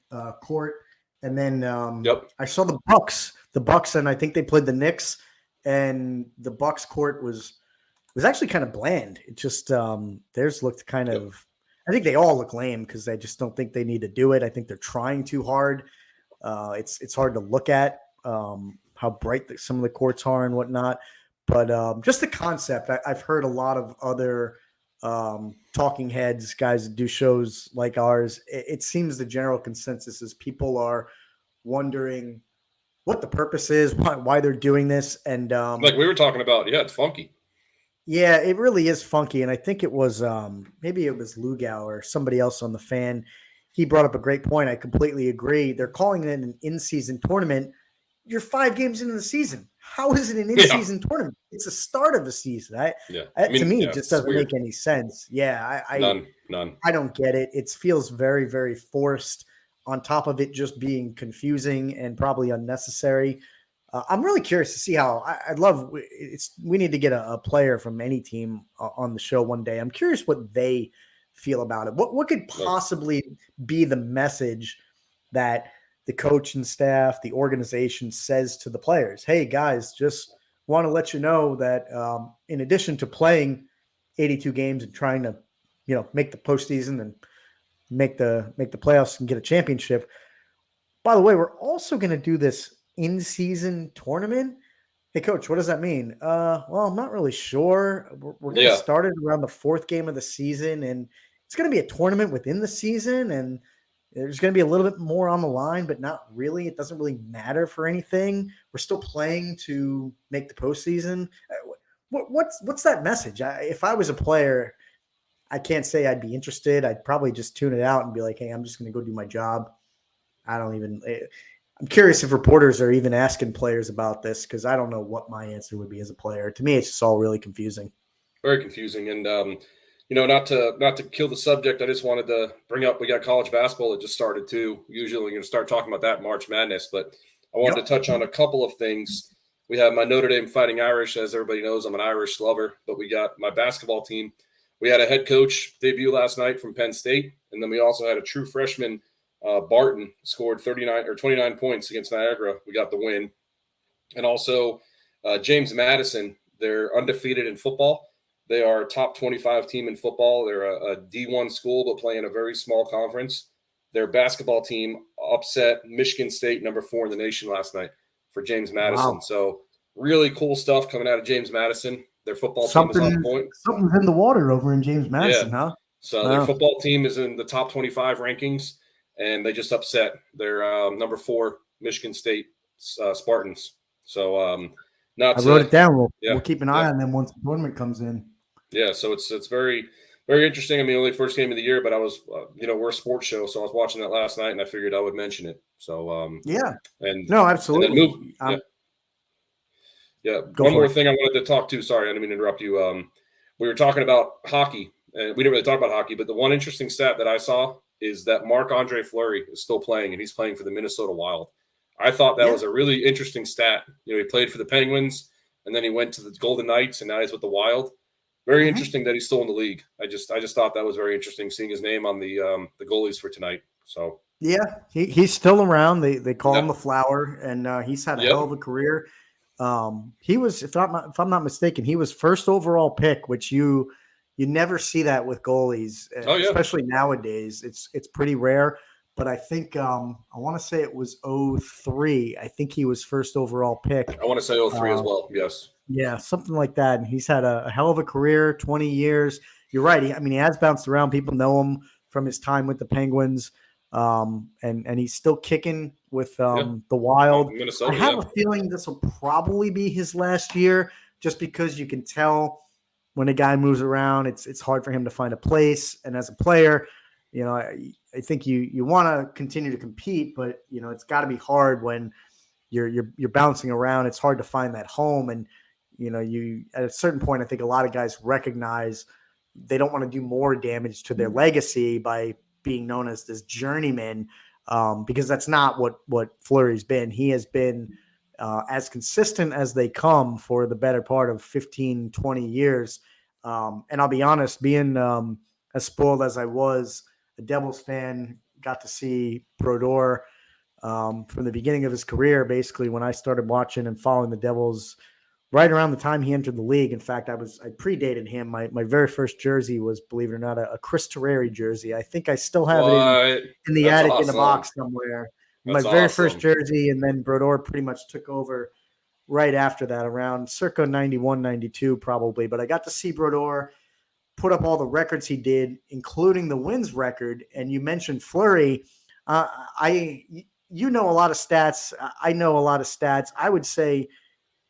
court, and then Yep. I saw the Bucks, and I think they played the Knicks, and the Bucks court was actually kind of bland. It just theirs looked kind of. I think they all look lame because I just don't think they need to do it. I think they're trying too hard. It's hard to look at how bright some of the courts are and whatnot. But just the concept, I've heard a lot of other talking heads, guys that do shows like ours. It seems the general consensus is people are wondering what the purpose is, why they're doing this. And like we were talking about, yeah, it's funky. Yeah, it really is funky. And I think it was maybe it was Lugau or somebody else on the Fan. He brought up a great point. I completely agree. They're calling it an in-season tournament. You're 5 games into the season. How is it an in-season tournament? It's the start of the season. To me, it just doesn't make any sense. Yeah, None. I don't get it. It feels very, very forced. On top of it just being confusing and probably unnecessary. I'm really curious to see how. I'd love. We need to get a player from any team on the show one day. I'm curious what they feel about it. What could possibly be the message that the coaching staff, the organization says to the players? Hey guys, just want to let you know that in addition to playing 82 games and trying to, make the postseason and make the playoffs and get a championship. By the way, we're also going to do this in-season tournament. Hey, coach, what does that mean? Well, I'm not really sure. We're going to start it around the 4th game of the season, and it's going to be a tournament within the season, and there's going to be a little bit more on the line, but not really. It doesn't really matter for anything. We're still playing to make the postseason. What's that message? If I was a player, I can't say I'd be interested. I'd probably just tune it out and be like, hey, I'm just going to go do my job. I'm curious if reporters are even asking players about this because I don't know what my answer would be as a player. To me, it's just all really confusing. Very confusing. And, not to kill the subject, I just wanted to bring up we got college basketball that just started too. Usually we're going to start talking about that March Madness, but I wanted to touch on a couple of things. We have my Notre Dame Fighting Irish. As everybody knows, I'm an Irish lover, but we got my basketball team. We had a head coach debut last night from Penn State, and then we also had a true freshman, Barton, scored 29 points against Niagara. We got the win. And also James Madison, they're undefeated in football. They are a top 25 team in football. They're a D1 school, but play in a very small conference. their basketball team upset Michigan State, number 4 in the nation last night for James Madison. Wow. So really cool stuff coming out of James Madison. Their football team is Something, on point. something's in the water over in James Madison, Yeah. huh? So Wow. their football team is in the top 25 rankings, and they just upset their number 4 Michigan State Spartans. So I wrote it down. We'll keep an eye yeah. on them once the tournament comes in. Yeah, so it's very, very interesting. I mean, only first game of the year, but I was, we're a sports show, so I was watching that last night, and I figured I would mention it. So yeah, and no, absolutely. And then one more thing I wanted to talk to. Sorry, I didn't mean to interrupt you. We were talking about hockey, and we didn't really talk about hockey, but the one interesting stat that I saw is that Marc-Andre Fleury is still playing, and he's playing for the Minnesota Wild. I thought that was a really interesting stat. You know, he played for the Penguins, and then he went to the Golden Knights, and now he's with the Wild. Very interesting that he's still in the league. I just thought that was very interesting, seeing his name on the goalies for tonight. So yeah, he's still around. They call him the Flower, and he's had a hell of a career. He was, if I'm not mistaken, he was first overall pick, which you never see that with goalies, especially nowadays. It's pretty rare. But I think I want to say it was 2003. I think he was first overall pick. I want to say 2003 as well. Yes. Yeah, something like that. And he's had a hell of a career, 20 years. You're right. He has bounced around. People know him from his time with the Penguins. And he's still kicking with the Wild. Minnesota, I have a feeling this will probably be his last year, just because you can tell when a guy moves around, it's hard for him to find a place. And as a player, I think you want to continue to compete, but it's got to be hard when you're bouncing around. It's hard to find that home, and you at a certain point, I think a lot of guys recognize they don't want to do more damage to their legacy by being known as this journeyman, because that's not what Fleury's been. He has been as consistent as they come for the better part of 15, 20 years. And I'll be honest, being as spoiled as I was, a Devils fan, got to see Brodeur from the beginning of his career, basically when I started watching and following the Devils right around the time he entered the league. In fact, I predated him. My very first jersey was, believe it or not, a Chris Terreri jersey. I think I still have it in the attic in a box somewhere. My very first jersey, and then Brodeur pretty much took over right after that, around circa 91, 92 probably. But I got to see Brodeur put up all the records he did, including the wins record. And you mentioned Fleury. You know a lot of stats. I know a lot of stats. I would say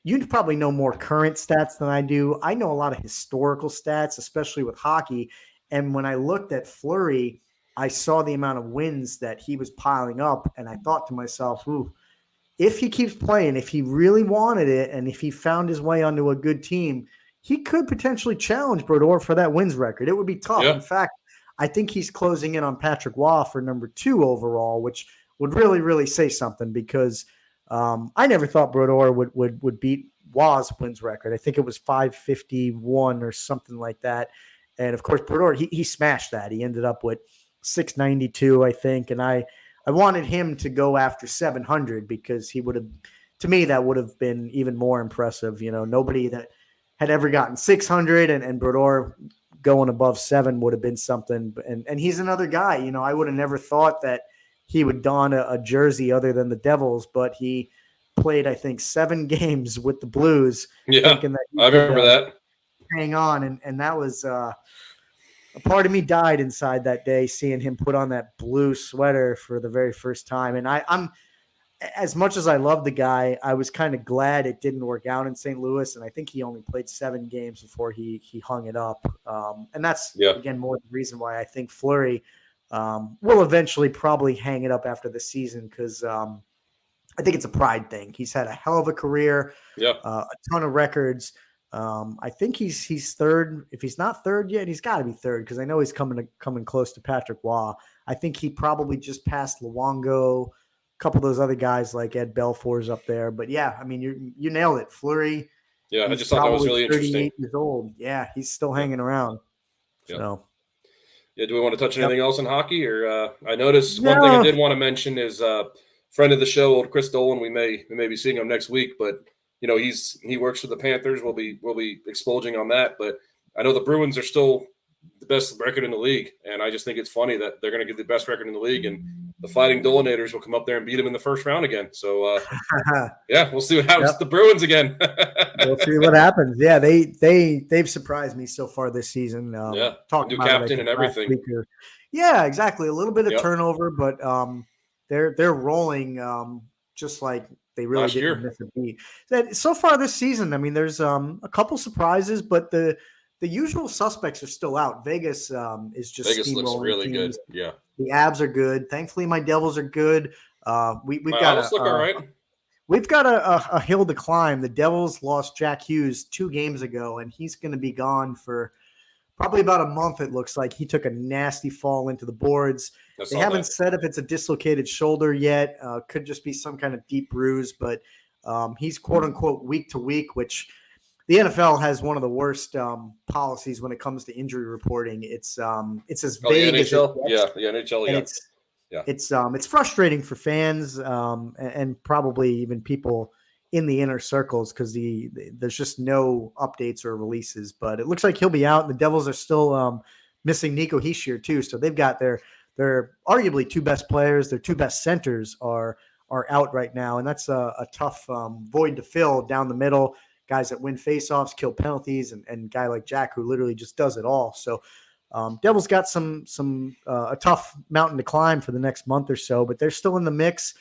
you probably know more current stats than I do. I know a lot of historical stats, especially with hockey. And when I looked at Fleury, I saw the amount of wins that he was piling up, and I thought to myself, ooh, if he keeps playing, if he really wanted it, and if he found his way onto a good team, he could potentially challenge Brodeur for that wins record. It would be tough. Yeah. In fact, I think he's closing in on Patrick Waugh for number 2 overall, which would really, really say something, because I never thought Brodeur would beat Waugh's wins record. I think it was 551 or something like that. And of course, Brodeur, he smashed that. He ended up with 692, I think. And I wanted him to go after 700, because he would have, to me, that would have been even more impressive. Nobody that had ever gotten 600 and Brodeur going above 7 would have been something. And he's another guy. I would have never thought that he would don a jersey other than the Devils, but he played, I think, 7 games with the Blues. Yeah, thinking that I remember that. Hang on, and that was a part of me died inside that day, seeing him put on that blue sweater for the very first time. And I'm as much as I love the guy, I was kind of glad it didn't work out in St. Louis, and I think he only played 7 games before he hung it up. And that's again more the reason why I think Fleury will eventually probably hang it up after the season, because I think it's a pride thing. He's had a hell of a career, a ton of records. I think he's third. If he's not third yet, he's got to be third, because I know he's coming close to Patrick Waugh. I think he probably just passed Luongo, a couple of those other guys like Ed Belfour's up there. But yeah, I mean, you nailed it, Fleury. Yeah, I just thought that was really interesting. 38 years old. Yeah, he's still hanging around. Yeah. So. Yeah, do we want to touch anything else in hockey? Or I noticed one thing I did want to mention is friend of the show, old Chris Dolan. We may be seeing him next week, but he works for the Panthers. We'll be exploding on that. But I know the Bruins are still the best record in the league. And I just think it's funny that they're going to get the best record in the league, and the Fighting Dolinators will come up there and beat them in the first round again. So, yeah, we'll see what happens to the Bruins again. We'll see what happens. Yeah, they've surprised me so far this season. New captain and everything. Yeah, exactly. A little bit of turnover, but they're rolling just like they really didn't miss a beat. So far this season, I mean, there's a couple surprises, but the usual suspects are still out. Vegas looks really good. Yeah, the Abs are good. Thankfully, my Devils are good. We've got look all right. We've got a hill to climb. The Devils lost Jack Hughes 2 games ago, and he's going to be gone for probably about a month, it looks like. He took a nasty fall into the boards. They haven't said if it's a dislocated shoulder yet. Could just be some kind of deep bruise, but he's quote-unquote week to week, which the NFL has one of the worst policies when it comes to injury reporting. It's as vague as it gets. The NHL, It's frustrating for fans and probably even people in the inner circles because there's just no updates or releases. But it looks like he'll be out. The Devils are still missing Nico Hischier too, so they've got their arguably 2 best players. Their 2 best centers are out right now, and that's a tough void to fill down the middle. Guys that win faceoffs, kill penalties, and a guy like Jack who literally just does it all. So Devils got a tough mountain to climb for the next month or so, but they're still in the mix.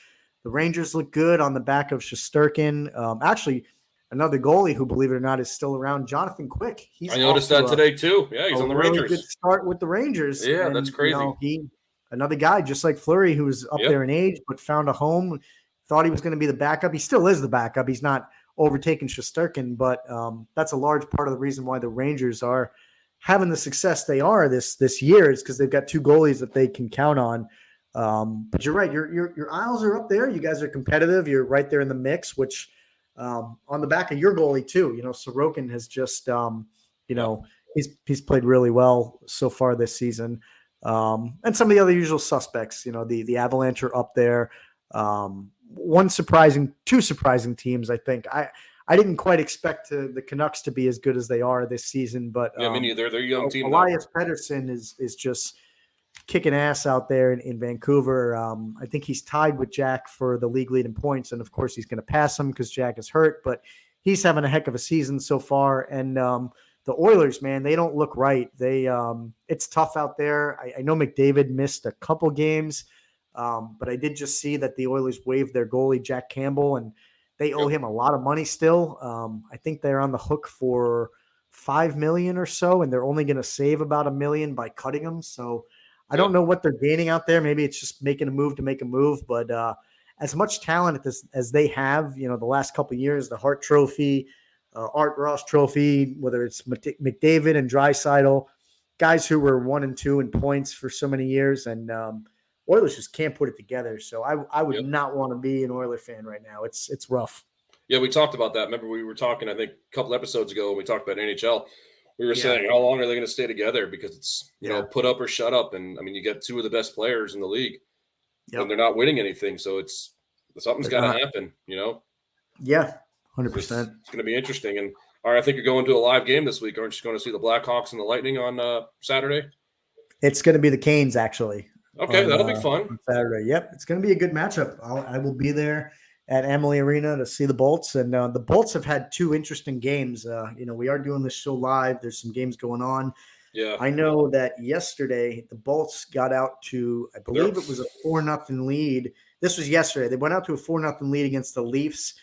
The Rangers look good on the back of Shesterkin. Actually, another goalie who, believe it or not, is still around, Jonathan Quick. I noticed that today too. Yeah, he's on the Rangers. Good start with the Rangers. Yeah, that's crazy. Another guy just like Fleury, who was up there in age but found a home. Thought he was going to be the backup. He still is the backup. He's not overtaken Shesterkin, but that's a large part of the reason why the Rangers are having the success they are this year is because they've got 2 goalies that they can count on. But you're right, your Isles are up there. You guys are competitive. You're right there in the mix, which on the back of your goalie too. Sorokin has just he's played really well so far this season. And some of the other usual suspects, the Avalanche are up there. 2 surprising teams, I think. I didn't quite expect the Canucks to be as good as they are this season, but me neither. They're a young team. Elias Pettersson is just kicking ass out there in Vancouver. I think he's tied with Jack for the league lead in points, and of course he's going to pass him because Jack is hurt. But he's having a heck of a season so far. And the Oilers, man, they don't look right. It's tough out there. I know McDavid missed a couple games. But I did just see that the Oilers waived their goalie, Jack Campbell, and they owe him a lot of money still. I think they're on the hook for $5 million or so, and they're only going to save about $1 million by cutting him. So I don't know what they're gaining out there. Maybe it's just making a move to make a move. But as much talent as they have, the last couple of years, the Hart Trophy, Art Ross Trophy, whether it's McDavid and Draisaitl, guys who were 1 and 2 in points for so many years, and Oilers just can't put it together. So I would not want to be an Oiler fan right now. It's rough. Yeah, we talked about that. Remember, we were talking, I think, a couple episodes ago when we talked about NHL. We were saying, how long are they going to stay together? Because it's, put up or shut up. And, I mean, you get 2 of the best players in the league, and they're not winning anything. So something's got to happen, Yeah, 100%. It's going to be interesting. And, all right, I think you're going to a live game this week. Aren't you going to see the Blackhawks and the Lightning on Saturday? It's going to be the Canes, actually. Okay, that'll be fun. On Saturday. Yep, it's going to be a good matchup. I will be there at Amalie Arena to see the Bolts, and the Bolts have had 2 interesting games. We are doing this show live. There's some games going on. Yeah, I know that yesterday the Bolts got out to, I believe it was a 4-0 lead. This was yesterday. They went out to a 4-0 lead against the Leafs.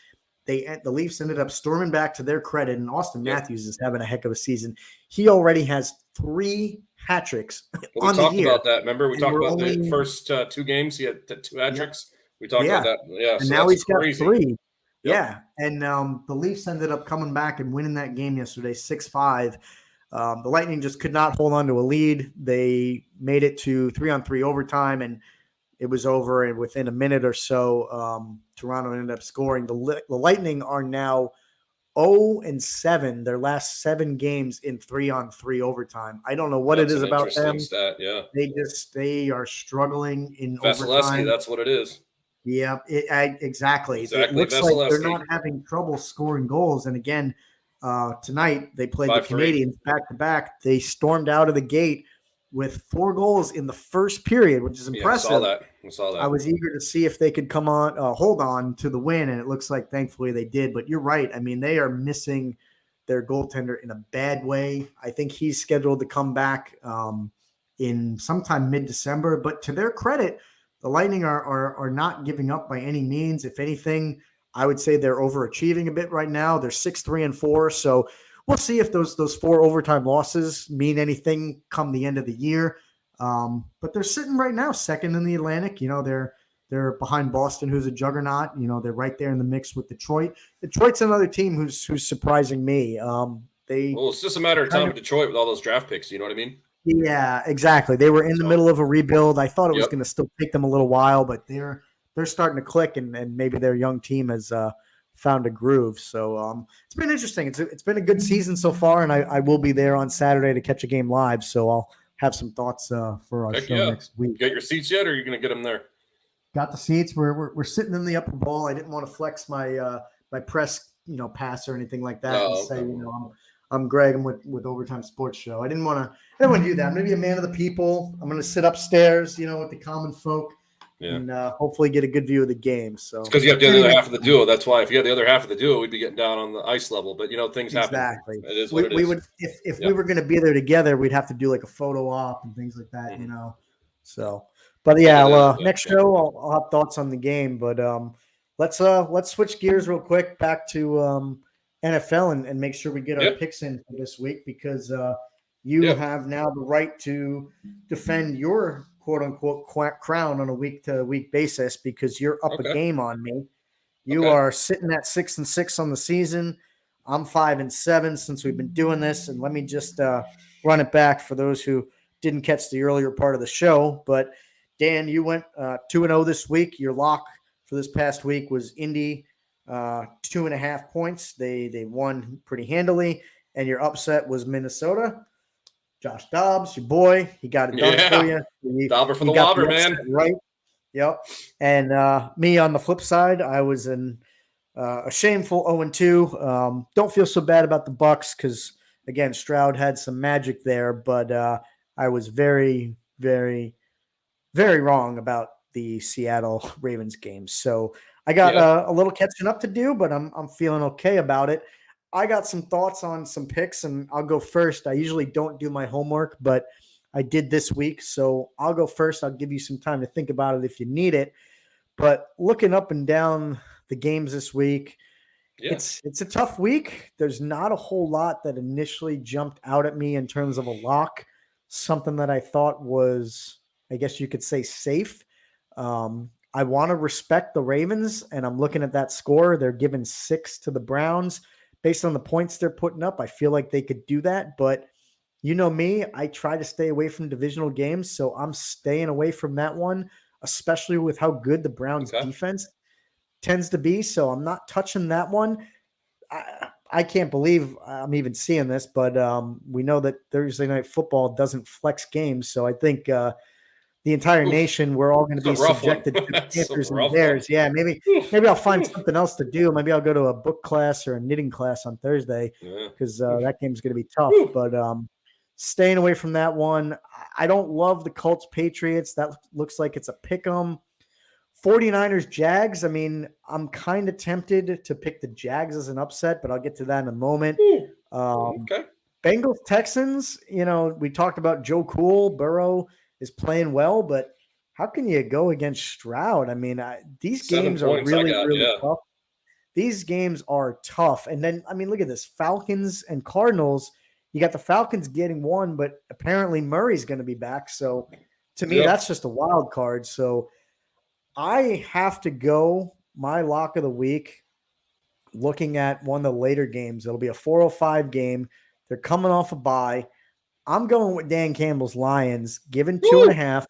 The Leafs ended up storming back, to their credit, and Austin Matthews is having a heck of a season. He already has 3 hat tricks on the year. We talked about that. Remember, we talked about the first 2 games. He had 2 hat tricks. We talked about that. Yeah, and now he's got 3. Yep. Yeah, and the Leafs ended up coming back and winning that game yesterday, 6-5. The Lightning just could not hold on to a lead. They made it to 3-on-3 overtime, and it was over. And within a minute or so, Toronto ended up scoring. The Lightning are now 0-7 their last 7 games in 3-on-3 overtime. I don't know what it is about them. Stat, yeah. They are struggling in Vasilevsky, overtime. That's what it is. Yeah, exactly. It looks like they're not having trouble scoring goals. And again, tonight. They played the 5-3. Canadians back to back. They stormed out of the gate with 4 goals in the first period, which is impressive. I saw that. I was eager to see if they could hold on to the win, and it looks like thankfully they did. But you're right. I mean, they are missing their goaltender in a bad way. I think he's scheduled to come back in sometime mid-December. But to their credit, the Lightning are not giving up by any means. If anything, I would say they're overachieving a bit right now. They're 6-3-4, so we'll see if those 4 overtime losses mean anything come the end of the year. But they're sitting right now second in the Atlantic. You know, they're behind Boston, who's a juggernaut. You know, they're right there in the mix with Detroit. Detroit's another team who's surprising me. It's just a matter of time with Detroit with all those draft picks. You know what I mean? Yeah, exactly. They were in the middle of a rebuild. I thought it was going to still take them a little while, but they're starting to click, and maybe their young team has found a groove. So it's been interesting. It's been a good season so far, and I will be there on Saturday to catch a game live. So I'll have some thoughts for our show next week. You got your seats yet, or are you going to get them there? Got the seats. We're sitting in the upper bowl. I didn't want to flex my my press pass or anything like that and say I'm Greg. I'm with Overtime Sports Show. I didn't want to do that. I'm going to be a man of the people. I'm going to sit upstairs, with the common folk. Yeah. And hopefully get a good view of the game. So because you have the other half of the duo. That's why if you had the other half of the duo, we'd be getting down on the ice level. But things happen. Exactly. It is what it is. We would if we were going to be there together, we'd have to do like a photo op and things like that. So, but next show I'll have thoughts on the game. But let's switch gears real quick back to NFL and make sure we get our picks in for this week because you have now the right to defend your quote unquote crown on a week to week basis because you're up a game on me. You are sitting at 6-6 on the season. I'm 5-7 since we've been doing this. And let me just run it back for those who didn't catch the earlier part of the show. But Dan, you went 2-0 this week. Your lock for this past week was Indy, 2.5 points. They won pretty handily. And your upset was Minnesota. Josh Dobbs, your boy, he got it done for you. Dobber for the Wobber, man. Right. Yep. And me on the flip side, I was in a shameful 0-2. Don't feel so bad about the Bucs because, again, Stroud had some magic there, but I was very, very, very wrong about the Seattle Ravens game. So I got a little catching up to do, but I'm feeling okay about it. I got some thoughts on some picks, and I'll go first. I usually don't do my homework, but I did this week, so I'll go first. I'll give you some time to think about it if you need it. But looking up and down the games this week, it's a tough week. There's not a whole lot that initially jumped out at me in terms of a lock, something that I thought was, I guess you could say, safe. I want to respect the Ravens, and I'm looking at that score. They're giving 6 to the Browns. Based on the points they're putting up, I feel like they could do that. But you know me, I try to stay away from divisional games, so I'm staying away from that one, especially with how good the Browns defense tends to be. So I'm not touching that one. I can't believe I'm even seeing this, but we know that Thursday Night Football doesn't flex games. So I think the entire nation, we're all going to be subjected to the Panthers and Bears. Yeah, maybe I'll find something else to do. Maybe I'll go to a book class or a knitting class on Thursday because that game's going to be tough. But staying away from that one. I don't love the Colts Patriots. That looks like it's a pick 'em. 49ers Jags. I mean, I'm kind of tempted to pick the Jags as an upset, but I'll get to that in a moment. Bengals Texans. We talked about Joe Cool. Burrow is playing well, but how can you go against Stroud? I mean, these games are really tough. These games are tough. And then, I mean, look at this. Falcons and Cardinals. You got the Falcons getting one, but apparently Murray's going to be back. So to me, that's just a wild card. So I have to go my lock of the week looking at one of the later games. It'll be a 4:05 game. They're coming off a bye. I'm going with Dan Campbell's Lions, given 2.5.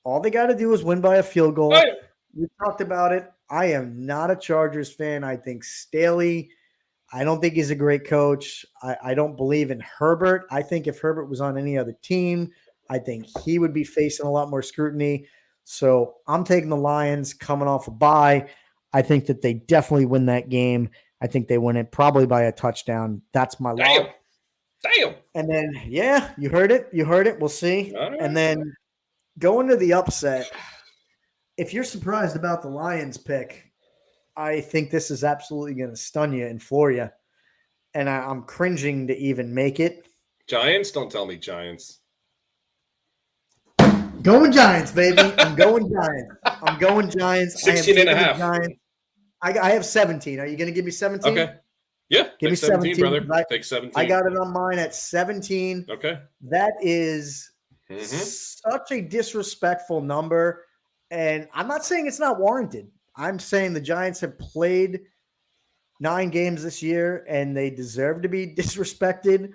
All they got to do is win by a field goal. We talked about it. I am not a Chargers fan. I think Staley, I don't think he's a great coach. I don't believe in Herbert. I think if Herbert was on any other team, I think he would be facing a lot more scrutiny. So I'm taking the Lions coming off a bye. I think that they definitely win that game. I think they win it probably by a touchdown. That's my Damn. lock. Damn. And then, yeah, you heard it. You heard it. We'll see. All right. And then going to the upset, if you're surprised about the Lions pick, I think this is absolutely going to stun you and floor you. And I'm cringing to even make it. Giants? Don't tell me Giants. Going Giants, baby. I'm going Giants. I'm going Giants. 16 and a half. Giants. I have 17. Are you going to give me 17? Okay. Yeah. Give me 17, brother. Take 17. I got it on mine at 17. Okay. That is Mhm. such a disrespectful number. And I'm not saying it's not warranted. I'm saying the Giants have played 9 games this year and they deserve to be disrespected.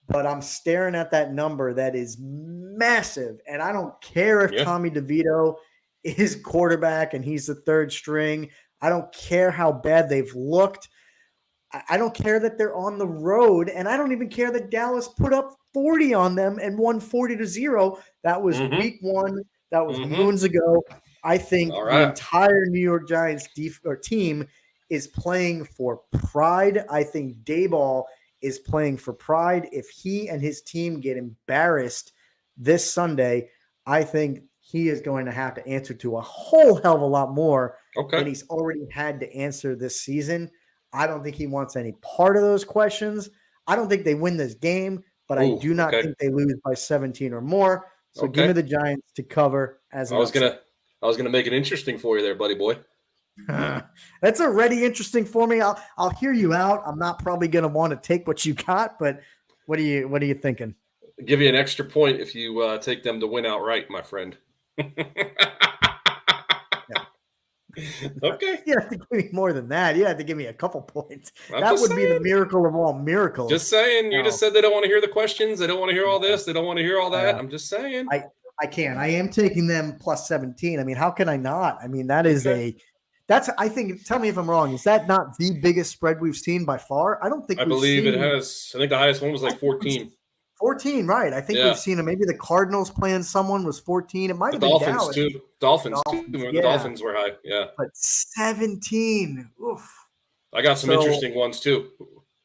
But I'm staring at that number that is massive. And I don't care if Tommy DeVito is quarterback and he's the third string. I don't care how bad they've looked. I don't care that they're on the road. And I don't even care that Dallas put up 40 on them and won 40-0. That was week 1. That was moons ago. I think the entire New York Giants team is playing for pride. I think Daboll is playing for pride. If he and his team get embarrassed this Sunday, I think he is going to have to answer to a whole hell of a lot more than he's already had to answer this season. I don't think he wants any part of those questions. I don't think they win this game, but I do not think they lose by 17 or more. So give me the Giants to cover as an upset. I was gonna make it interesting for you there, buddy boy. That's already interesting for me. I'll hear you out. I'm not probably going to want to take what you got, but what are you thinking? Give you an extra point if you take them to win outright, my friend. Okay. You have to give me more than that. You have to give me a couple points. That would be the miracle of all miracles. Just saying. You just said they don't want to hear the questions. They don't want to hear all this. They don't want to hear all that. I'm just saying. I can. I am taking them plus 17. I mean, how can I not? I mean, that is I think, tell me if I'm wrong. Is that not the biggest spread we've seen by far? I don't think I believe it has. I think the highest one was like 14. 14, right. I think we've seen it. Maybe the Cardinals playing someone was 14. It might have been Dolphins Dallas. too. Dolphins too. The Dolphins were high. Yeah. But 17. Oof. I got some interesting ones too.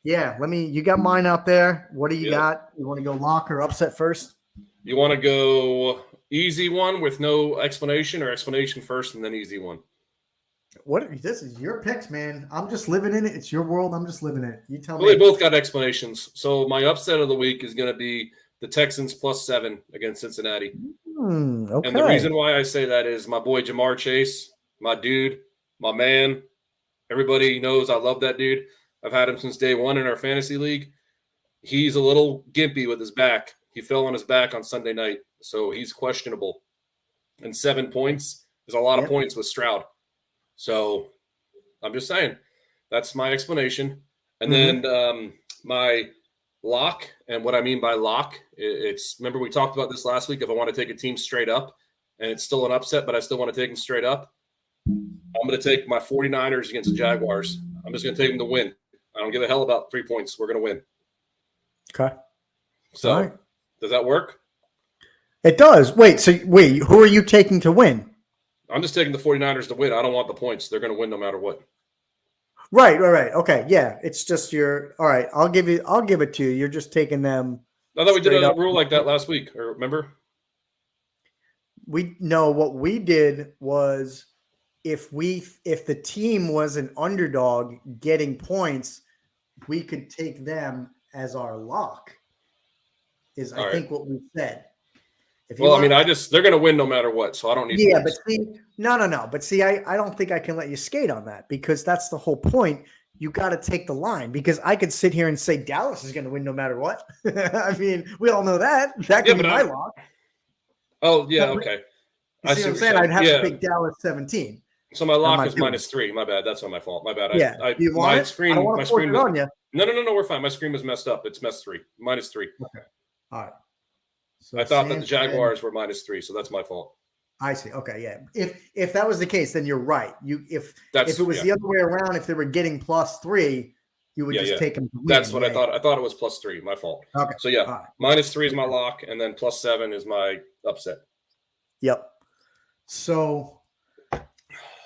Yeah. You got mine out there. What do you got? You want to go lock or upset first? You want to go easy one with no explanation, or explanation first and then easy one? This is your picks, man. I'm just living in it. It's your world. I'm just living in it. You tell me. Well, they both got explanations. So my upset of the week is going to be the Texans plus 7 against Cincinnati. Okay. And the reason why I say that is my boy Jamar Chase, my dude, my man. Everybody knows I love that dude. I've had him since day one in our fantasy league. He's a little gimpy with his back. He fell on his back on Sunday night, so he's questionable. And 7 points is a lot of points with Stroud. So I'm just saying that's my explanation. And then my lock, and what I mean by lock, remember we talked about this last week. If I want to take a team straight up and it's still an upset, but I still want to take them straight up, I'm going to take my 49ers against the Jaguars. I'm just going to take them to win. I don't give a hell about 3 points. We're going to win. Okay. So does that work? It does. Wait, who are you taking to win? I'm just taking the 49ers to win. I don't want the points. They're going to win no matter what. Right. Okay. Yeah. It's just all right. I'll give it to you. You're just taking them. I thought we did a rule like that last week. Or remember? What we did was if the team was an underdog getting points, we could take them as our lock. I think what we said. They're going to win no matter what, so I don't need points. But see, no. But see, I don't think I can let you skate on that because that's the whole point. You got to take the line because I could sit here and say Dallas is going to win no matter what. I mean, we all know that. That could be my lock. Oh, yeah, okay. You see what I'm saying? I'd have to pick Dallas 17. So my lock is -3. My bad. That's not my fault. My bad. Yeah. You want my it? screen. I don't want my to force screen it on you. No. We're fine. My screen was messed up. It's -3. -3. Okay. All right. So I thought that the Jaguars were -3, so that's my fault. I see. Okay, yeah. If that was the case, then you're right. If it was the other way around, if they were getting +3, you would just take them to win. That's what I thought. I thought it was +3. My fault. Okay. So yeah, -3 is my lock, and then +7 is my upset. Yep. So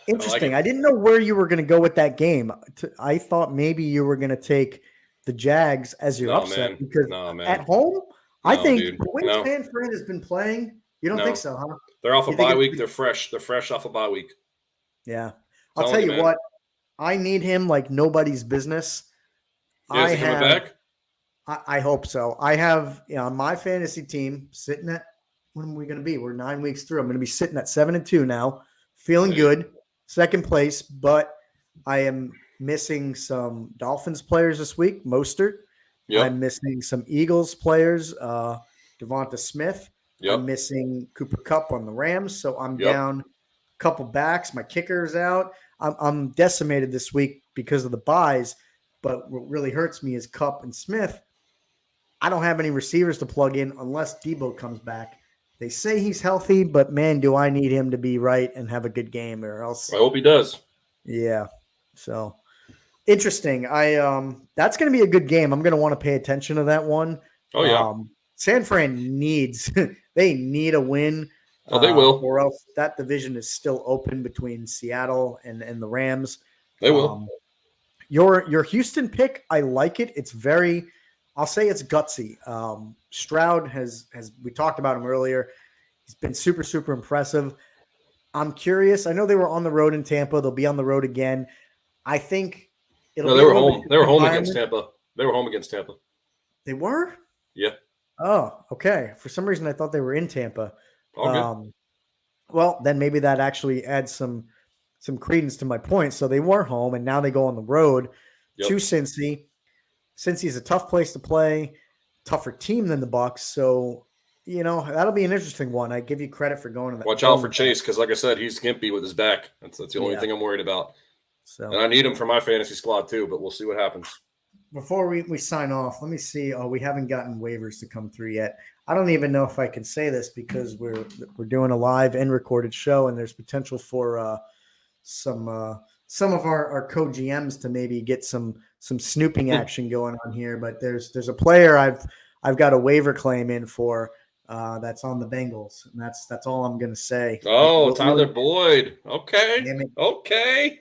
Interesting. I didn't know where you were going to go with that game. I thought maybe you were going to take the Jags as your upset because at home, I think the way San Fran has been playing, you don't think so, huh? They're off a bye week. They're fresh. They're fresh off a bye week. Yeah. I'll tell you what, I need him like nobody's business. Yeah, is he coming back? I hope so. I have my fantasy team sitting at, when are we going to be? We're 9 weeks through. I'm going to be sitting at 7-2 now, feeling good, second place, but I am missing some Dolphins players this week, Mostert. Yep. I'm missing some Eagles players, Devonta Smith. Yep. I'm missing Cooper Kupp on the Rams, so I'm down a couple backs. My kicker's out. I'm decimated this week because of the buys, but what really hurts me is Kupp and Smith. I don't have any receivers to plug in unless Debo comes back. They say he's healthy, but man, do I need him to be right and have a good game, or else. I hope he does. Yeah. So interesting. That's going to be a good game. I'm going to want to pay attention to that one. Oh yeah. San Fran needs they need a win. Oh, they will. Or else that division is still open between Seattle and the Rams. They will. Your Houston pick, I like it. It's very, I'll say it's gutsy. Stroud has we talked about him earlier. He's been super, super impressive. I'm curious. I know they were on the road in Tampa. They'll be on the road again. I think they were home. They were home against Tampa. They were home against Tampa. They were? Yeah. Oh, okay. For some reason, I thought they were in Tampa. Okay. Well, then maybe that actually adds some credence to my point. So they were home, and now they go on the road to Cincy. Cincy's a tough place to play, tougher team than the Bucs. So, that'll be an interesting one. I give you credit for going to that. Watch out for Chase because, like I said, he's gimpy with his back. That's the only thing I'm worried about. So, and I need him for my fantasy squad too, but we'll see what happens. Before we sign off, let me see. Oh, we haven't gotten waivers to come through yet. I don't even know if I can say this because we're doing a live and recorded show, and there's potential for some of our co-GMs to maybe get some snooping action going on here. But there's a player I've got a waiver claim in for that's on the Bengals, and that's all I'm gonna say. Oh, Tyler Boyd. Okay. Okay.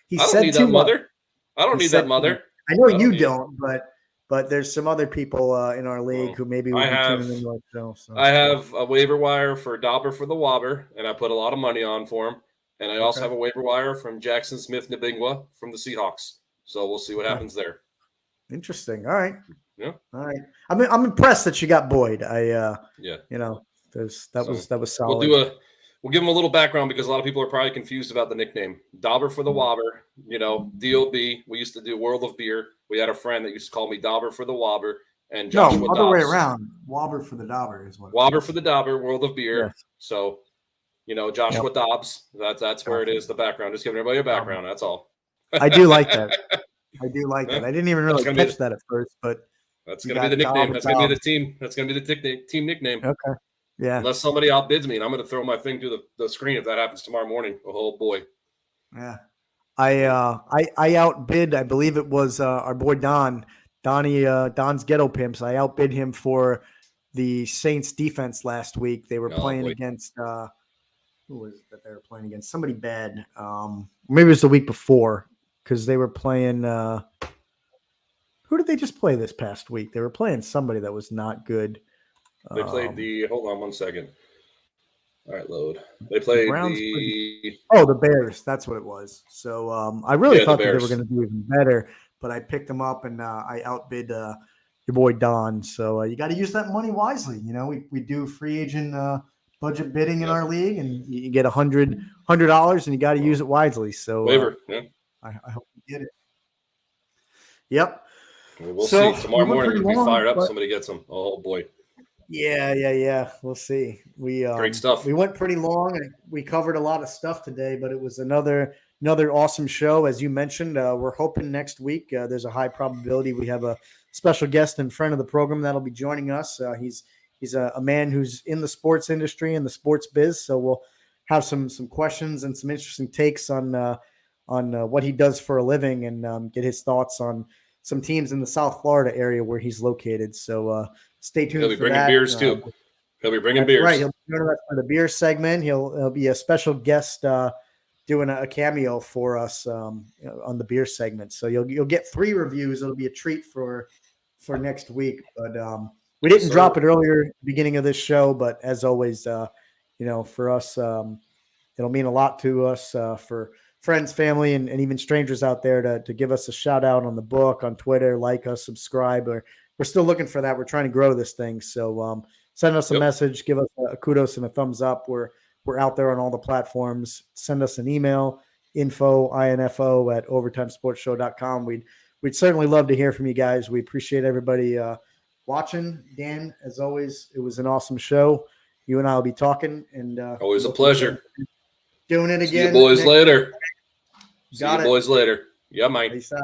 He I don't need that mother. I don't need that mother. I know you don't, but there's some other people in our league who maybe I have a waiver wire for Dauber for the Wobber, and I put a lot of money on for him. And I also have a waiver wire from Jackson Smith-Njigba from the Seahawks. So we'll see what happens there. Interesting. All right. Yeah. All right. I'm impressed that you got Boyd. That was solid. We'll give him a little background because a lot of people are probably confused about the nickname. Dauber for the Wobber, DOB. We used to do World of Beer. We had a friend that used to call me Dauber for the Wobber. And Joshua other way around. Wobber for the Dauber is what. Wobber for the Dauber, World of Beer. Yes. So, Joshua Dobbs. That's where it is. The background. Just giving everybody a background. That's all. I do like that. I didn't even really catch that at first, but that's going to be the nickname. That's going to be the team. That's going to be the team nickname. Okay. Yeah. Unless somebody outbids me, and I'm going to throw my thing to the screen if that happens tomorrow morning. Oh boy. Yeah. I outbid. I believe it was our boy Don's Ghetto Pimps. I outbid him for the Saints defense last week. They were playing against who was it that they were playing against? Somebody bad. Maybe it was the week before because they were playing. Who did they just play this past week? They were playing somebody that was not good. They played hold on one second. All right, load. They played the Bears. That's what it was. So I really thought that they were going to do even better, but I picked them up and I outbid your boy Don. So you got to use that money wisely. We do free agent budget bidding in our league, and you get $100, and you got to use it wisely. So waiver. I hope you get it. Yep. We'll see. Tomorrow morning we'll be fired up. Somebody gets them. Oh boy. Yeah. We'll see. Great stuff. We went pretty long and we covered a lot of stuff today, but it was another awesome show. As you mentioned, we're hoping next week there's a high probability we have a special guest and friend of the program that'll be joining us. He's a man who's in the sports industry and the sports biz, so we'll have some questions and some interesting takes on what he does for a living and get his thoughts on some teams in the South Florida area where he's located. So stay tuned. He'll be bringing beers too. He'll be bringing beers. Right. He'll be joining us for the beer segment. He'll be a special guest doing a cameo for us on the beer segment. So you'll get 3 reviews. It'll be a treat for next week. But we didn't drop it earlier at the beginning of this show. But as always, for us, it'll mean a lot to us for friends, family, and even strangers out there to give us a shout out on the book, on Twitter, like us, subscribe. We're still looking for that. We're trying to grow this thing. So send us a message, give us a kudos and a thumbs up. We're out there on all the platforms. Send us an email, info@overtimesportshow.com. We'd certainly love to hear from you guys. We appreciate everybody watching. Dan, as always, it was an awesome show. You and I will be talking, and always a pleasure. Doing it again. See you boys later. Got it. Boys later. Yeah, Mike. Peace out.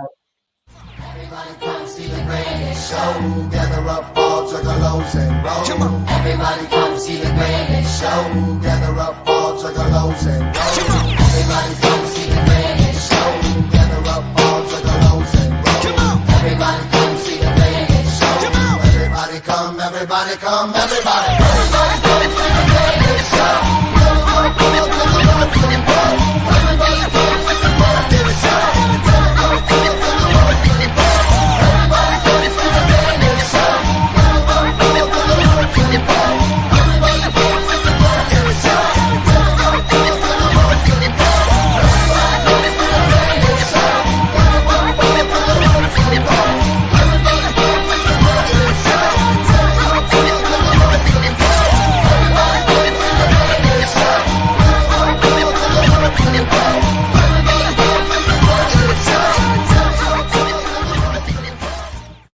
Everybody come see the greatest show. Gather up all juggalos and roll. Come on. Everybody come see the greatest show. Gather up all juggalos and roll. Come on. Everybody come see the greatest show. Gather up all juggalos and roll. Come on. Everybody come see the greatest show. Come on. Everybody come, everybody come, everybody. Everybody come see the greatest show.